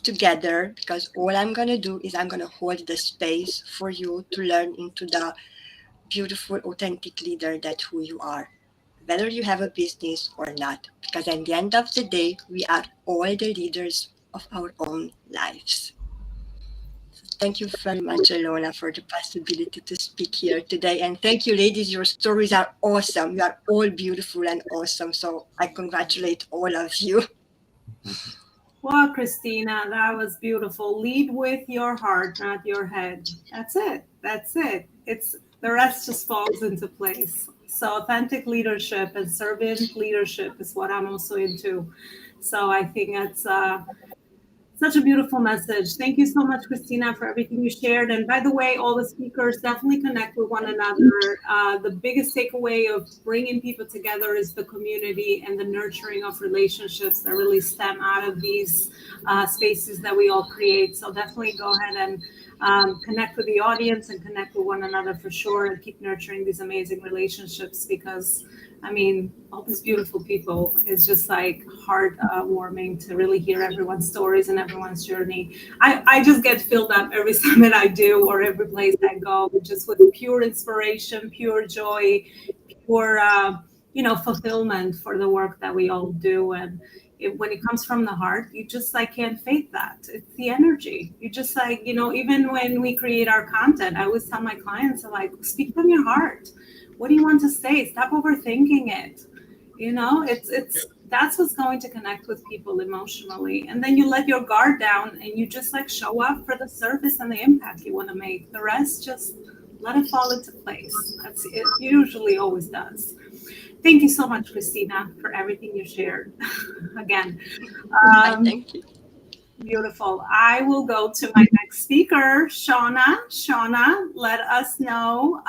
together, because all I'm going to do is I'm going to hold the space for you to learn into the beautiful, authentic leader that who you are, whether you have a business or not, because at the end of the day, we are all the leaders of our own lives. Thank you very much, Alona, for the possibility to speak here today. And thank you, ladies. Your stories are awesome. You are all beautiful and awesome. So I congratulate all of you. Well, Christina, that was beautiful. Lead with your heart, not your head. That's it. That's it. It's the rest just falls into place. So authentic leadership and servant leadership is what I'm also into. So I think that's such a beautiful message. Thank you so much, Christina, for everything you shared. And by the way, all the speakers definitely connect with one another. The biggest takeaway of bringing people together is the community and the nurturing of relationships that really stem out of these spaces that we all create. So definitely go ahead and connect with the audience and connect with one another for sure, and keep nurturing these amazing relationships, because I mean, all these beautiful people, it's just like heartwarming to really hear everyone's stories and everyone's journey. I just get filled up every summit I do or every place I go, just with pure inspiration, pure joy, pure, fulfillment for the work that we all do. And when it comes from the heart, you just like can't fake that. It's the energy. You just like, even when we create our content, I always tell my clients, like, speak from your heart. What do you want to say? Stop overthinking it. It's that's what's going to connect with people emotionally. And then you let your guard down and you just like show up for the service and the impact you want to make. The rest, just let it fall into place. That's it. Usually always does. Thank you so much, Christina, for everything you shared. Again. Thank you. Beautiful. I will go to my next speaker, Shauna. Shauna, let us know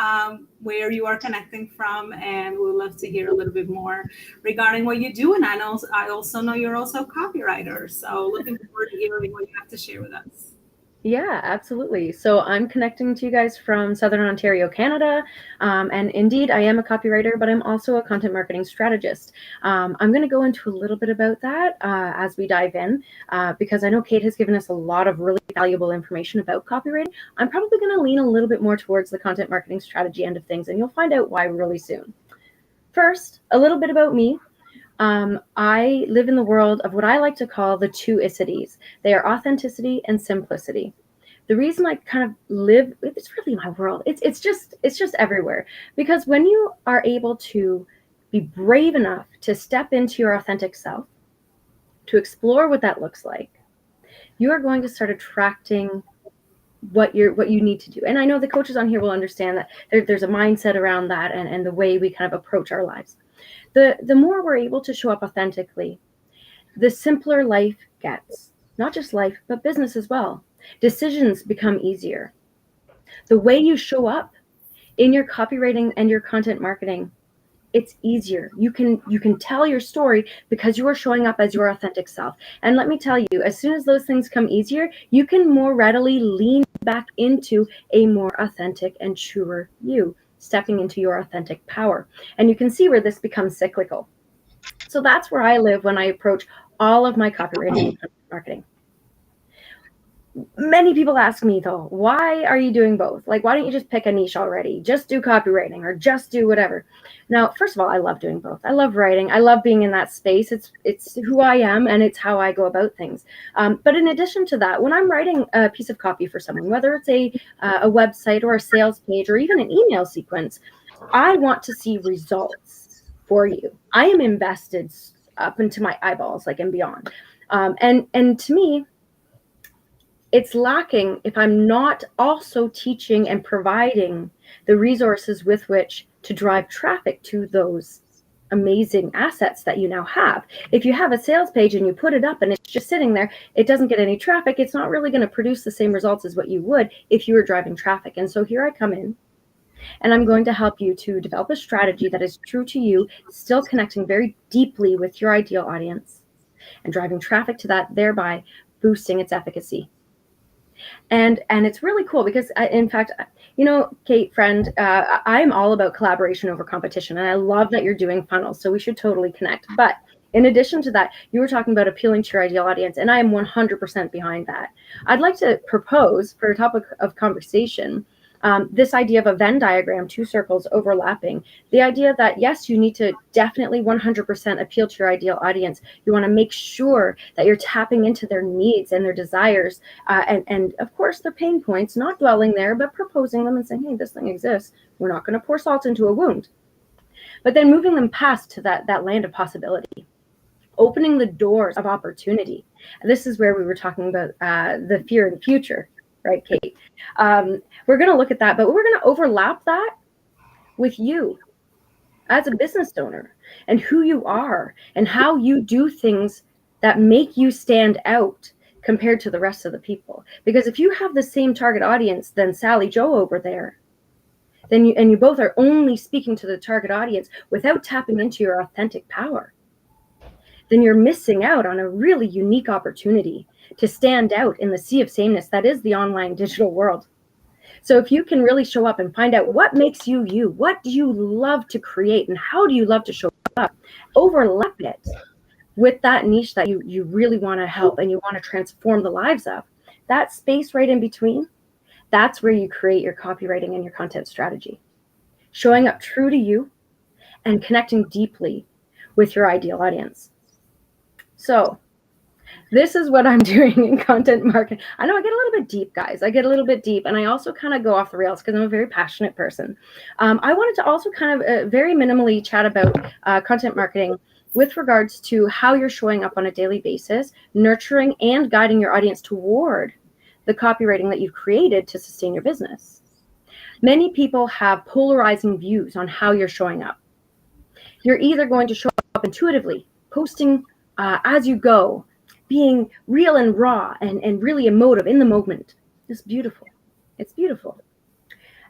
where you are connecting from, and we'd love to hear a little bit more regarding what you do. And I also know you're also a copywriter, so looking forward to hearing what you have to share with us. Yeah, absolutely. So I'm connecting to you guys from Southern Ontario, Canada. And indeed, I am a copywriter, but I'm also a content marketing strategist. I'm going to go into a little bit about that as we dive in, because I know Kate has given us a lot of really valuable information about copywriting. I'm probably going to lean a little bit more towards the content marketing strategy end of things, and you'll find out why really soon. First, a little bit about me. I live in the world of what I like to call the two icities. They are authenticity and simplicity. The reason I kind of live, it's really my world. It's just everywhere. Because when you are able to be brave enough to step into your authentic self, to explore what that looks like, you are going to start attracting what you need to do. And I know the coaches on here will understand that there's a mindset around that and the way we kind of approach our lives. The more we're able to show up authentically, the simpler life gets. Not just life, but business as well. Decisions become easier. The way you show up in your copywriting and your content marketing, it's easier. You can tell your story because you are showing up as your authentic self. And let me tell you, as soon as those things come easier, you can more readily lean back into a more authentic and truer you. stepping into your authentic power. And you can see where this becomes cyclical. So that's where I live when I approach all of my copywriting and content marketing. Many people ask me though, why are you doing both? Like, why don't you just pick a niche already? Just do copywriting or just do whatever. Now, first of all, I love doing both. I love writing. I love being in that space. It's who I am and it's how I go about things. But in addition to that, when I'm writing a piece of copy for someone, whether it's a website or a sales page or even an email sequence, I want to see results for you. I am invested up into my eyeballs, like, and beyond. And to me, it's lacking if I'm not also teaching and providing the resources with which to drive traffic to those amazing assets that you now have. If you have a sales page and you put it up and it's just sitting there, it doesn't get any traffic. It's not really going to produce the same results as what you would if you were driving traffic. And so here I come in, and I'm going to help you to develop a strategy that is true to you, still connecting very deeply with your ideal audience and driving traffic to that, thereby boosting its efficacy. And it's really cool because in fact, you know, Kate, friend, I'm all about collaboration over competition. And I love that you're doing funnels. So we should totally connect. But in addition to that, you were talking about appealing to your ideal audience. And I am 100% behind that. I'd like to propose for a topic of conversation, this idea of a Venn diagram, two circles overlapping, the idea that, yes, you need to definitely 100% appeal to your ideal audience. You want to make sure that you're tapping into their needs and their desires and of course, their pain points, not dwelling there, but proposing them and saying, hey, this thing exists. We're not going to pour salt into a wound. But then moving them past to that land of possibility, opening the doors of opportunity. And this is where we were talking about the fear of the future. Right, Kate? We're going to look at that, but we're going to overlap that with you as a business owner and who you are and how you do things that make you stand out compared to the rest of the people. Because if you have the same target audience than Sally Joe over there, then you both are only speaking to the target audience without tapping into your authentic power, then you're missing out on a really unique opportunity to stand out in the sea of sameness that is the online digital world. So if you can really show up and find out what makes you you, what do you love to create, and how do you love to show up, overlap it with that niche that you really want to help and you want to transform the lives of, that space right in between, that's where you create your copywriting and your content strategy. Showing up true to you and connecting deeply with your ideal audience. So this is what I'm doing in content marketing. I know I get a little bit deep, guys. I get a little bit deep, and I also kind of go off the rails because I'm a very passionate person. I wanted to also kind of very minimally chat about content marketing with regards to how you're showing up on a daily basis, nurturing and guiding your audience toward the copywriting that you've created to sustain your business. Many people have polarizing views on how you're showing up. You're either going to show up intuitively, posting as you go, being real and raw and really emotive in the moment. It's beautiful. It's beautiful.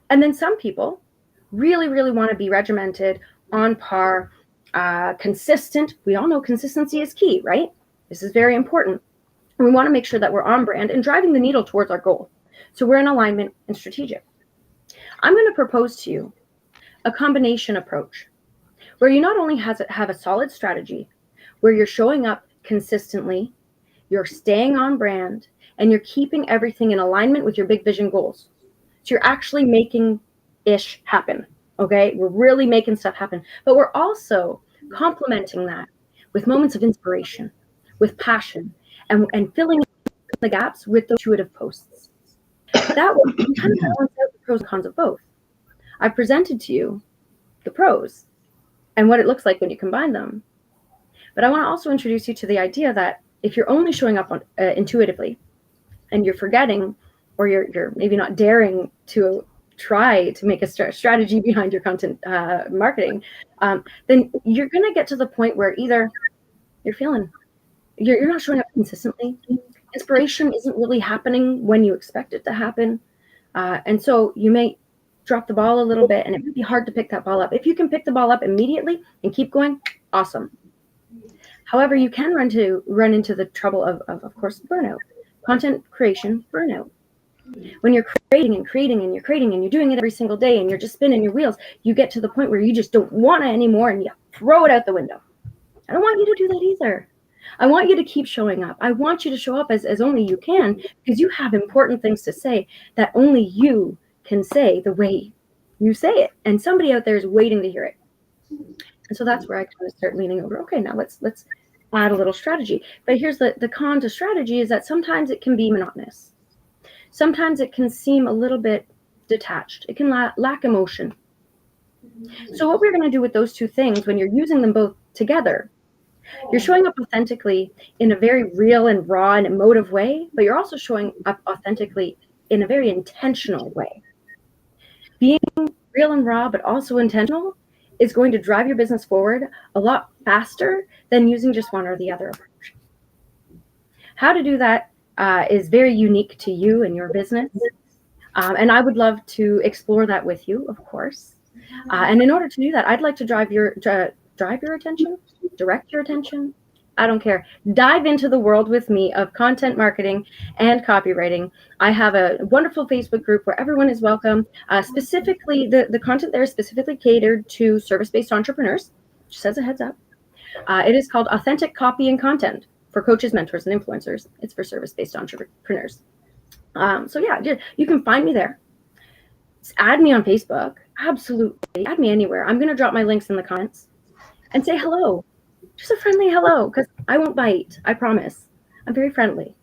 And then some people really, really want to be regimented, on par, consistent. We all know consistency is key, right? This is very important. And we want to make sure that we're on brand and driving the needle towards our goal. So we're in alignment and strategic. I'm going to propose to you a combination approach where you not only have a solid strategy, where you're showing up consistently, you're staying on brand, and you're keeping everything in alignment with your big vision goals. So you're actually making ish happen, okay? We're really making stuff happen. But we're also complementing that with moments of inspiration, with passion, and filling the gaps with those intuitive posts. That way, you kind of balance out the pros and cons of both. I've presented to you the pros and what it looks like when you combine them. But I want to also introduce you to the idea that if you're only showing up on, intuitively and you're forgetting, or you're maybe not daring to try to make a strategy behind your content marketing, then you're going to get to the point where either you're not showing up consistently. Inspiration isn't really happening when you expect it to happen. And so you may drop the ball a little bit, and it might be hard to pick that ball up. If you can pick the ball up immediately and keep going, awesome. However, you can run into the trouble of course, burnout, content creation burnout. When you're creating and creating and you're creating and you're doing it every single day and you're just spinning your wheels, you get to the point where you just don't want it anymore and you throw it out the window. I don't want you to do that either. I want you to keep showing up. I want you to show up as only you can, because you have important things to say that only you can say the way you say it. And somebody out there is waiting to hear it. And so that's where I kind of start leaning over. Okay, now let's add a little strategy. But here's the con to strategy is that sometimes it can be monotonous. Sometimes it can seem a little bit detached. It can lack emotion. So what we're going to do with those two things, when you're using them both together, you're showing up authentically in a very real and raw and emotive way, but you're also showing up authentically in a very intentional way. Being real and raw, but also intentional, is going to drive your business forward a lot faster than using just one or the other approach. How to do that is very unique to you and your business. And I would love to explore that with you, of course. And in order to do that, I'd like to drive your attention, direct your attention. I don't care. Dive into the world with me of content marketing and copywriting. I have a wonderful Facebook group where everyone is welcome. Specifically, the content there is specifically catered to service-based entrepreneurs, just as a heads up. It is called Authentic Copy and Content for coaches, mentors, and influencers. It's for service-based entrepreneurs. So yeah, you can find me there. Just add me on Facebook. Absolutely. Add me anywhere. I'm going to drop my links in the comments and say hello. Just a friendly hello, because I won't bite. I promise. I'm very friendly.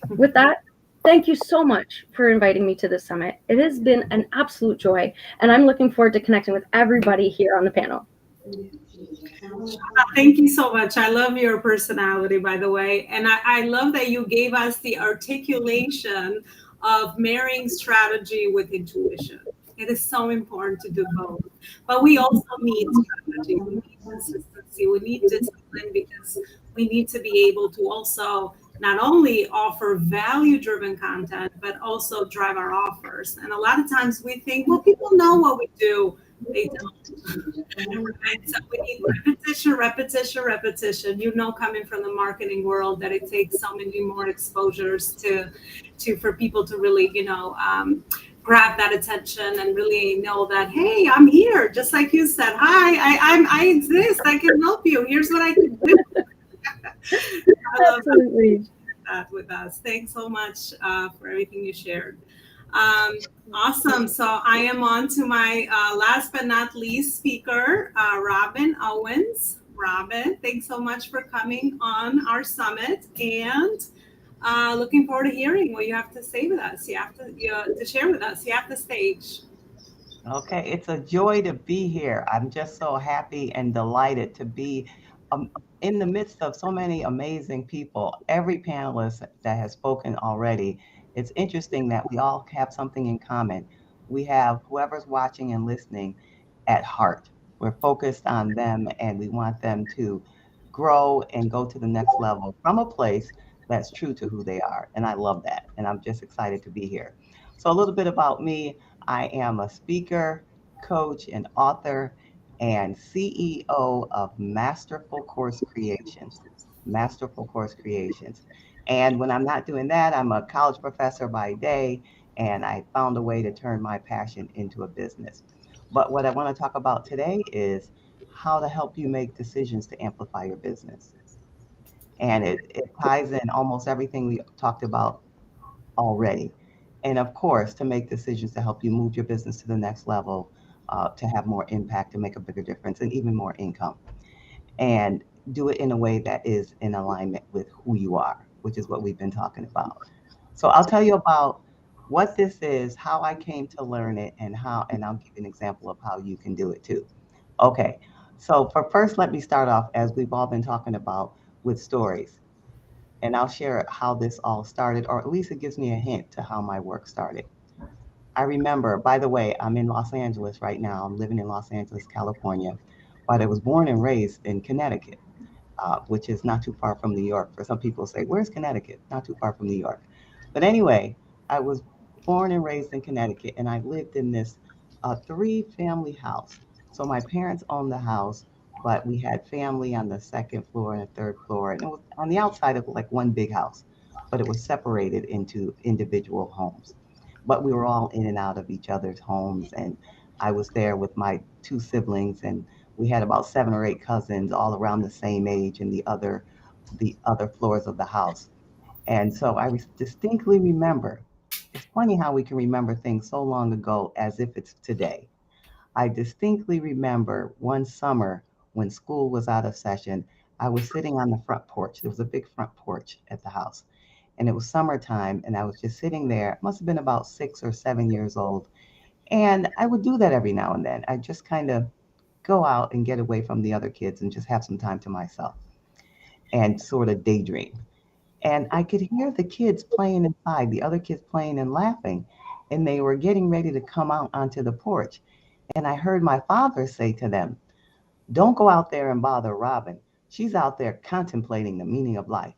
With that, thank you so much for inviting me to this summit. It has been an absolute joy, and I'm looking forward to connecting with everybody here on the panel. Thank you so much. I love your personality, by the way. And I love that you gave us the articulation of marrying strategy with intuition. It is so important to do both. But we also need strategy. We need consistency. We need discipline, because we need to be able to also not only offer value-driven content, but also drive our offers. And a lot of times we think, well, people know what we do. They don't. Right? So we need repetition. You know, coming from the marketing world, that it takes so many more exposures for people to really, grab that attention and really know that, hey, I'm here. Just like you said, hi, I exist. I can help you. Here's what I can do. I love that with us. Thanks so much for everything you shared. Awesome. So I am on to my last but not least speaker, Robin Owens. Robin, thanks so much for coming on our summit, and looking forward to hearing what you have to say with us. You have to share with us. You have the stage. Okay, it's a joy to be here. I'm just so happy and delighted to be in the midst of so many amazing people. Every panelist that has spoken already, it's interesting that we all have something in common. We have whoever's watching and listening at heart. We're focused on them, and we want them to grow and go to the next level from a place that's true to who they are. And I love that. And I'm just excited to be here. So a little bit about me. I am a speaker, coach, and author, and CEO of Masterful Course Creations. Masterful Course Creations. And when I'm not doing that, I'm a college professor by day, and I found a way to turn my passion into a business. But what I want to talk about today is how to help you make decisions to amplify your business. And it ties in almost everything we talked about already. And of course, to make decisions to help you move your business to the next level, to have more impact, to make a bigger difference, and even more income. And do it in a way that is in alignment with who you are, which is what we've been talking about. So I'll tell you about what this is, how I came to learn it, and I'll give you an example of how you can do it too. Okay, so first, let me start off, as we've all been talking about, with stories. And I'll share how this all started, or at least it gives me a hint to how my work started. I remember, by the way, I'm in Los Angeles right now. I'm living in Los Angeles, California, but I was born and raised in Connecticut, which is not too far from New York. For some people say, where's Connecticut? Not too far from New York. But anyway, I was born and raised in Connecticut, and I lived in this 3-family house. So my parents owned the house, but we had family on the second floor and the third floor, and it was on the outside of like one big house. but it was separated into individual homes. But we were all in and out of each other's homes, and I was there with my two siblings, and we had about 7 or 8 cousins all around the same age in the other floors of the house. And so I distinctly remember. It's funny how we can remember things so long ago as if it's today. I distinctly remember one summer when school was out of session, I was sitting on the front porch. There was a big front porch at the house, and it was summertime, and I was just sitting there. I must have been about 6 or 7 years old. And I would do that every now and then. I just kind of go out and get away from the other kids and just have some time to myself and sort of daydream. And I could hear the kids playing inside, the other kids playing and laughing, and they were getting ready to come out onto the porch. And I heard my father say to them, "Don't go out there and bother Robin. She's out there contemplating the meaning of life."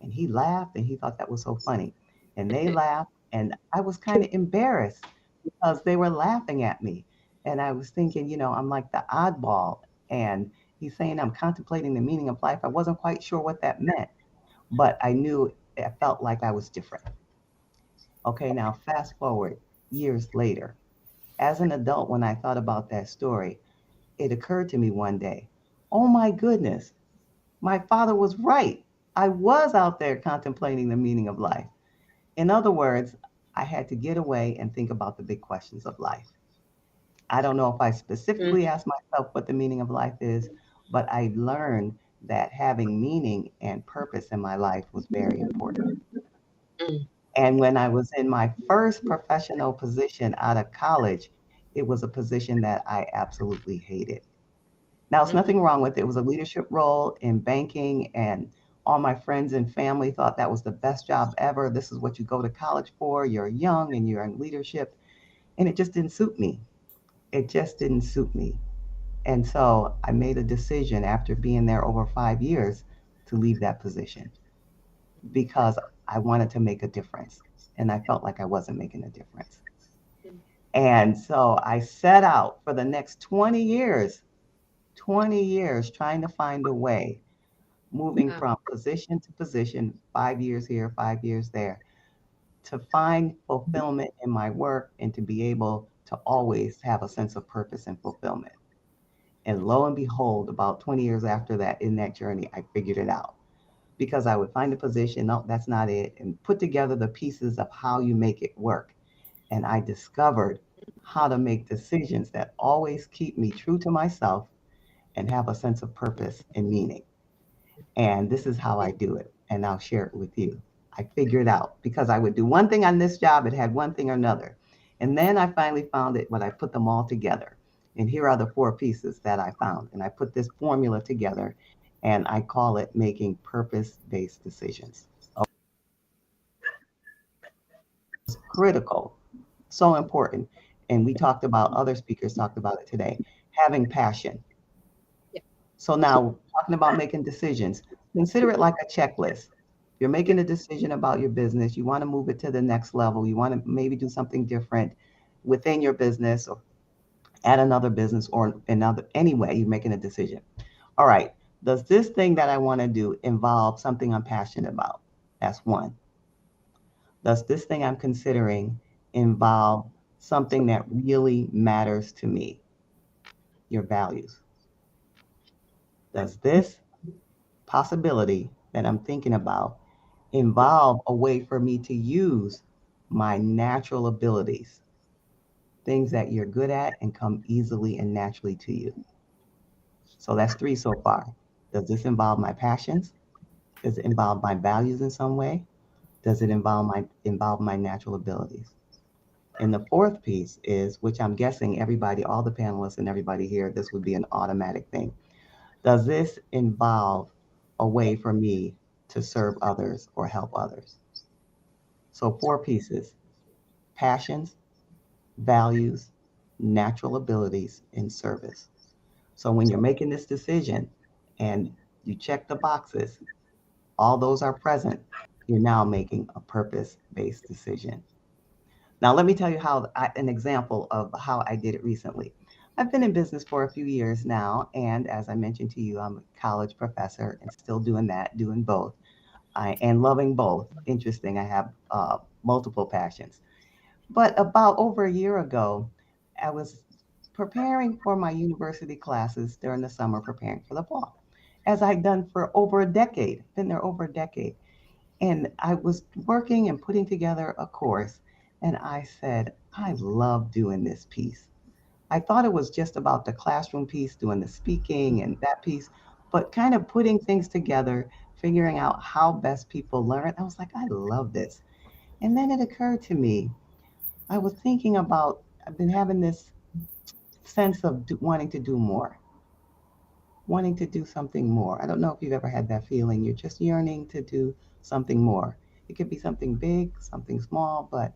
And he laughed and he thought that was so funny. And they laughed, and I was kind of embarrassed because they were laughing at me. And I was thinking, I'm like the oddball. And he's saying I'm contemplating the meaning of life. I wasn't quite sure what that meant, but I knew I felt like I was different. Okay, now fast forward years later. As an adult, when I thought about that story, it occurred to me one day, oh my goodness, my father was right. I was out there contemplating the meaning of life. In other words, I had to get away and think about the big questions of life. I don't know if I specifically asked myself what the meaning of life is, but I learned that having meaning and purpose in my life was very important. And when I was in my first professional position out of college, it was a position that I absolutely hated. Now, it's nothing wrong with it. It was a leadership role in banking, and all my friends and family thought that was the best job ever. This is what you go to college for. You're young and you're in leadership. And it just didn't suit me. It just didn't suit me. And so I made a decision after being there over 5 years to leave that position because I wanted to make a difference. And I felt like I wasn't making a difference. And so I set out for the next 20 years trying to find a way, moving from position to position, 5 years here, 5 years there, to find fulfillment in my work and to be able to always have a sense of purpose and fulfillment. And lo and behold, about 20 years after that, in that journey, I figured it out because I would find a position, no, that's not it, and put together the pieces of how you make it work. And I discovered how to make decisions that always keep me true to myself and have a sense of purpose and meaning. And this is how I do it. And I'll share it with you. I figured out because I would do one thing on this job, it had one thing or another. And then I finally found it when I put them all together. And here are the 4 pieces that I found. And I put this formula together and I call it making purpose-based decisions. It's critical, so important. And we talked about, other speakers talked about it today, having passion. So now talking about making decisions, consider it like a checklist. You're making a decision about your business. You want to move it to the next level. You want to maybe do something different within your business or at another business or another. Anyway, you're making a decision. All right. Does this thing that I want to do involve something I'm passionate about? That's one. Does this thing I'm considering involve something that really matters to me? Your values. Does this possibility that I'm thinking about involve a way for me to use my natural abilities, things that you're good at and come easily and naturally to you? So that's 3 so far. Does this involve my passions? Does it involve my values in some way? Does it involve my natural abilities? And the 4th piece is, which I'm guessing everybody, all the panelists and everybody here, this would be an automatic thing. Does this involve a way for me to serve others or help others? So 4 pieces: passions, values, natural abilities, and service. So when you're making this decision and you check the boxes, all those are present, you're now making a purpose-based decision. Now, let me tell you an example of how I did it recently. I've been in business for a few years now, and as I mentioned to you, I'm a college professor and still doing that, doing both. and loving both. Interesting. I have multiple passions. But about over a year ago, I was preparing for my university classes during the summer, preparing for the fall, as I'd done for over a decade, been there over a decade. And I was working and putting together a course, and I said, I love doing this piece. I thought it was just about the classroom piece, doing the speaking and that piece, but kind of putting things together, figuring out how best people learn. I was like, I love this. And then it occurred to me, I was thinking about, I've been having this sense of wanting to do more, wanting to do something more. I don't know if you've ever had that feeling. You're just yearning to do something more. It could be something big, something small, but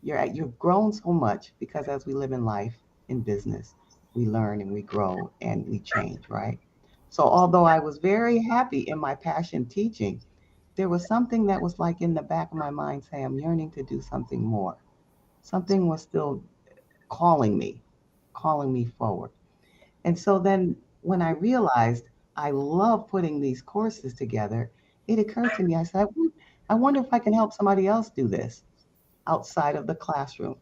you've grown so much because as we live in life, in business, we learn and we grow and we change, right? So although I was very happy in my passion teaching, there was something that was like in the back of my mind saying, I'm yearning to do something more. Something was still calling me forward. And so then when I realized I love putting these courses together, it occurred to me, I said, I wonder if I can help somebody else do this outside of the classroom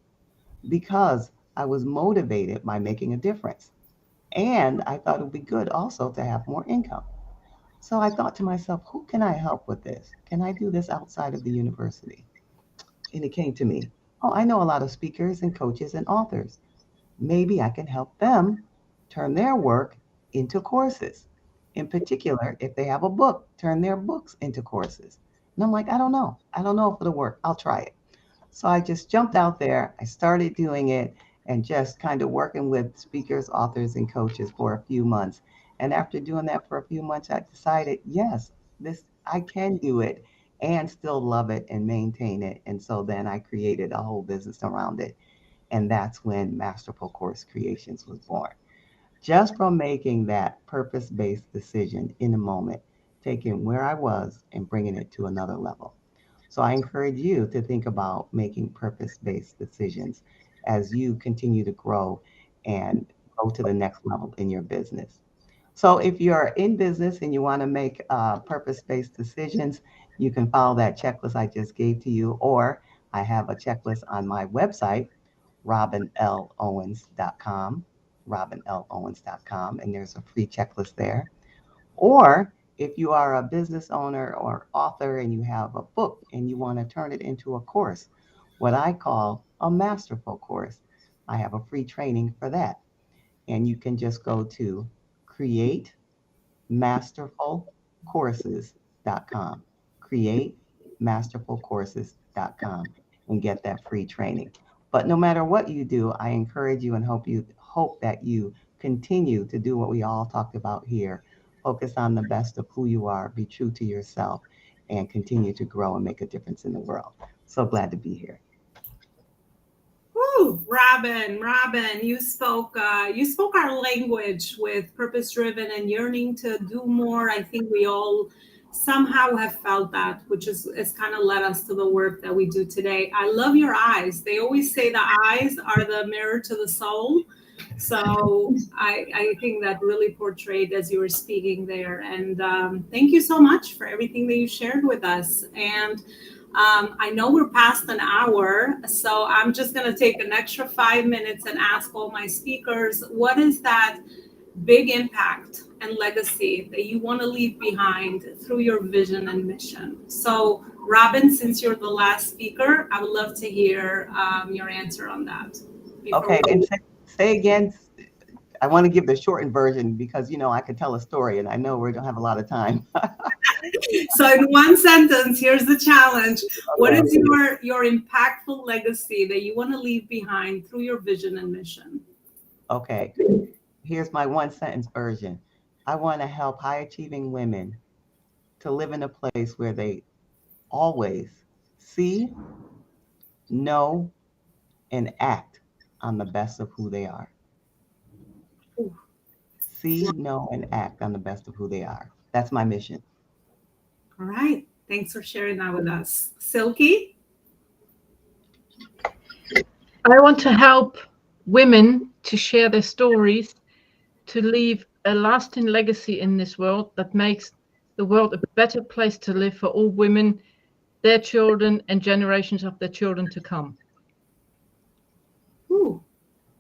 because I was motivated by making a difference. And I thought it would be good also to have more income. So I thought to myself, who can I help with this? Can I do this outside of the university? And it came to me, oh, I know a lot of speakers and coaches and authors. Maybe I can help them turn their work into courses. In particular, if they have a book, turn their books into courses. And I'm like, I don't know. I don't know if it'll work. I'll try it. So I just jumped out there. I started doing it and just kind of working with speakers, authors, and coaches for a few months. And after doing that for a few months, I decided, yes, this I can do it and still love it and maintain it. And so then I created a whole business around it. And that's when Masterful Course Creations was born. Just from making that purpose-based decision in a moment, taking where I was and bringing it to another level. So I encourage you to think about making purpose-based decisions as you continue to grow and go to the next level in your business. So if you're in business and you want to make purpose-based decisions, you can follow that checklist I just gave to you, or I have a checklist on my website, robinlowens.com, robinlowens.com, and there's a free checklist there. Or if you are a business owner or author and you have a book and you want to turn it into a course, what I call a masterful course, I have a free training for that. And you can just go to createmasterfulcourses.com, createmasterfulcourses.com, and get that free training. But no matter what you do, I encourage you and hope that you continue to do what we all talked about here. Focus on the best of who you are, be true to yourself, and continue to grow and make a difference in the world. So glad to be here. Woo, Robin, you spoke our language with purpose-driven and yearning to do more. I think we all somehow have felt that, which is kind of led us to the work that we do today. I love your eyes. They always say the eyes are the mirror to the soul. So I think that really portrayed as you were speaking there. And thank you so much for everything that you shared with us. And I know we're past an hour, so I'm just going to take an extra 5 minutes and ask all my speakers, what is that big impact and legacy that you want to leave behind through your vision and mission? So, Robin, since you're the last speaker, I would love to hear your answer on that. Okay, and say again. I want to give the shortened version because, I could tell a story and I know we don't have a lot of time. So in one sentence, here's the challenge. Okay. What is your impactful legacy that you want to leave behind through your vision and mission? Okay, here's my one sentence version. I want to help high achieving women to live in a place where they always see, know, and act on the best of who they are. See, know, and act on the best of who they are. That's my mission. All right. Thanks for sharing that with us. Silky? I want to help women to share their stories, to leave a lasting legacy in this world that makes the world a better place to live for all women, their children, and generations of their children to come. Ooh,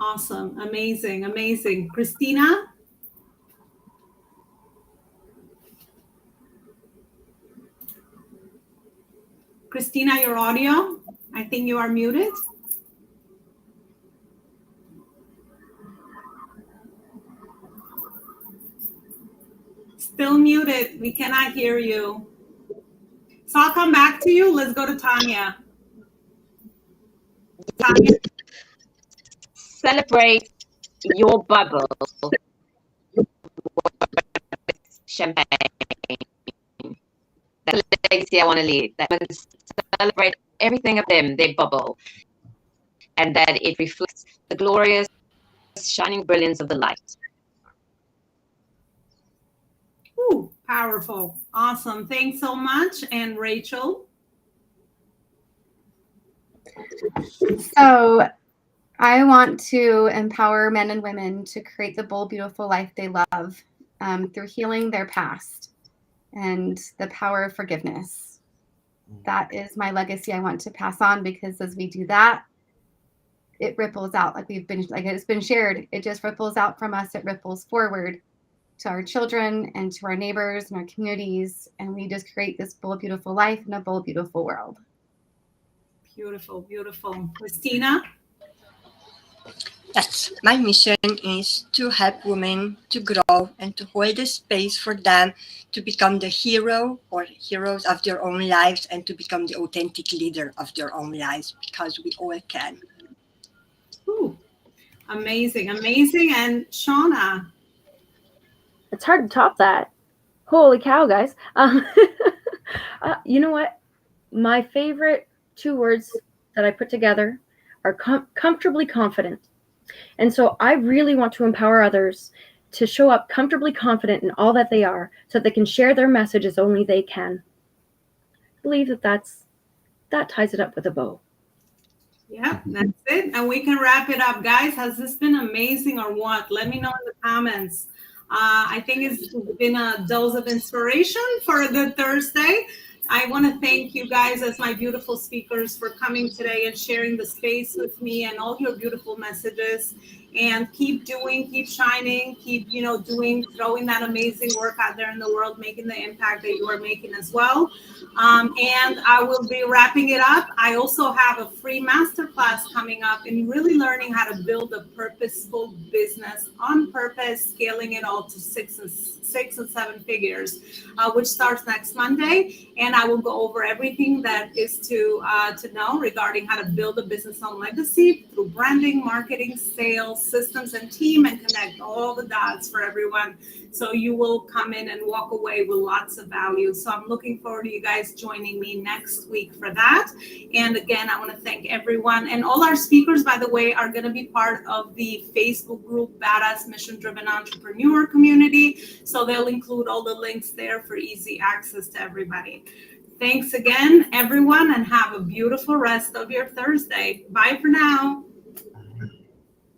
awesome. Amazing. Amazing. Christina? Christina, your audio, I think you are muted. Still muted. We cannot hear you. So I'll come back to you. Let's go to Tanya. Tanya. Celebrate your bubble. Champagne. That's the legacy I want to leave. That means celebrate everything of them, their bubble, and that it reflects the glorious, shining brilliance of the light. Ooh, powerful. Awesome. Thanks so much. And Rachel? So I want to empower men and women to create the bold, beautiful life they love through healing their past and the power of forgiveness. That is my legacy I want to pass on, because as we do that, it ripples out like it's been shared. It just ripples out from us. It ripples forward to our children and to our neighbors and our communities. And we just create this bold, beautiful life in a bold, beautiful world. Beautiful, beautiful. Christina? Yes, my mission is to help women to grow and to hold a space for them to become the hero or heroes of their own lives and to become the authentic leader of their own lives, because we all can. Ooh, amazing, amazing. And Shauna? It's hard to top that. Holy cow, guys. You know what? My favorite 2 words that I put together are comfortably confident. And so I really want to empower others to show up comfortably confident in all that they are, so that they can share their message as only they can. I believe that ties it up with a bow. Yeah, that's it. And we can wrap it up. Guys, has this been amazing or what? Let me know in the comments. I think it's been a dose of inspiration for a good Thursday. I want to thank you guys as my beautiful speakers for coming today and sharing the space with me and all your beautiful messages. And keep doing, keep shining, keep, throwing that amazing work out there in the world, making the impact that you are making as well. And I will be wrapping it up. I also have a free masterclass coming up in really learning how to build a purposeful business on purpose, scaling it all to 6 and 7 figures, which starts next Monday. And I will go over everything that is to know regarding how to build a business on legacy through branding, marketing, sales, systems, and team, and connect all the dots for everyone. So you will come in and walk away with lots of value. So I'm looking forward to you guys joining me next week for that. And again, I want to thank everyone. And all our speakers, by the way, are going to be part of the Facebook group, Badass Mission Driven Entrepreneur Community. So they'll include all the links there for easy access to everybody. Thanks again, everyone, and have a beautiful rest of your Thursday. Bye for now.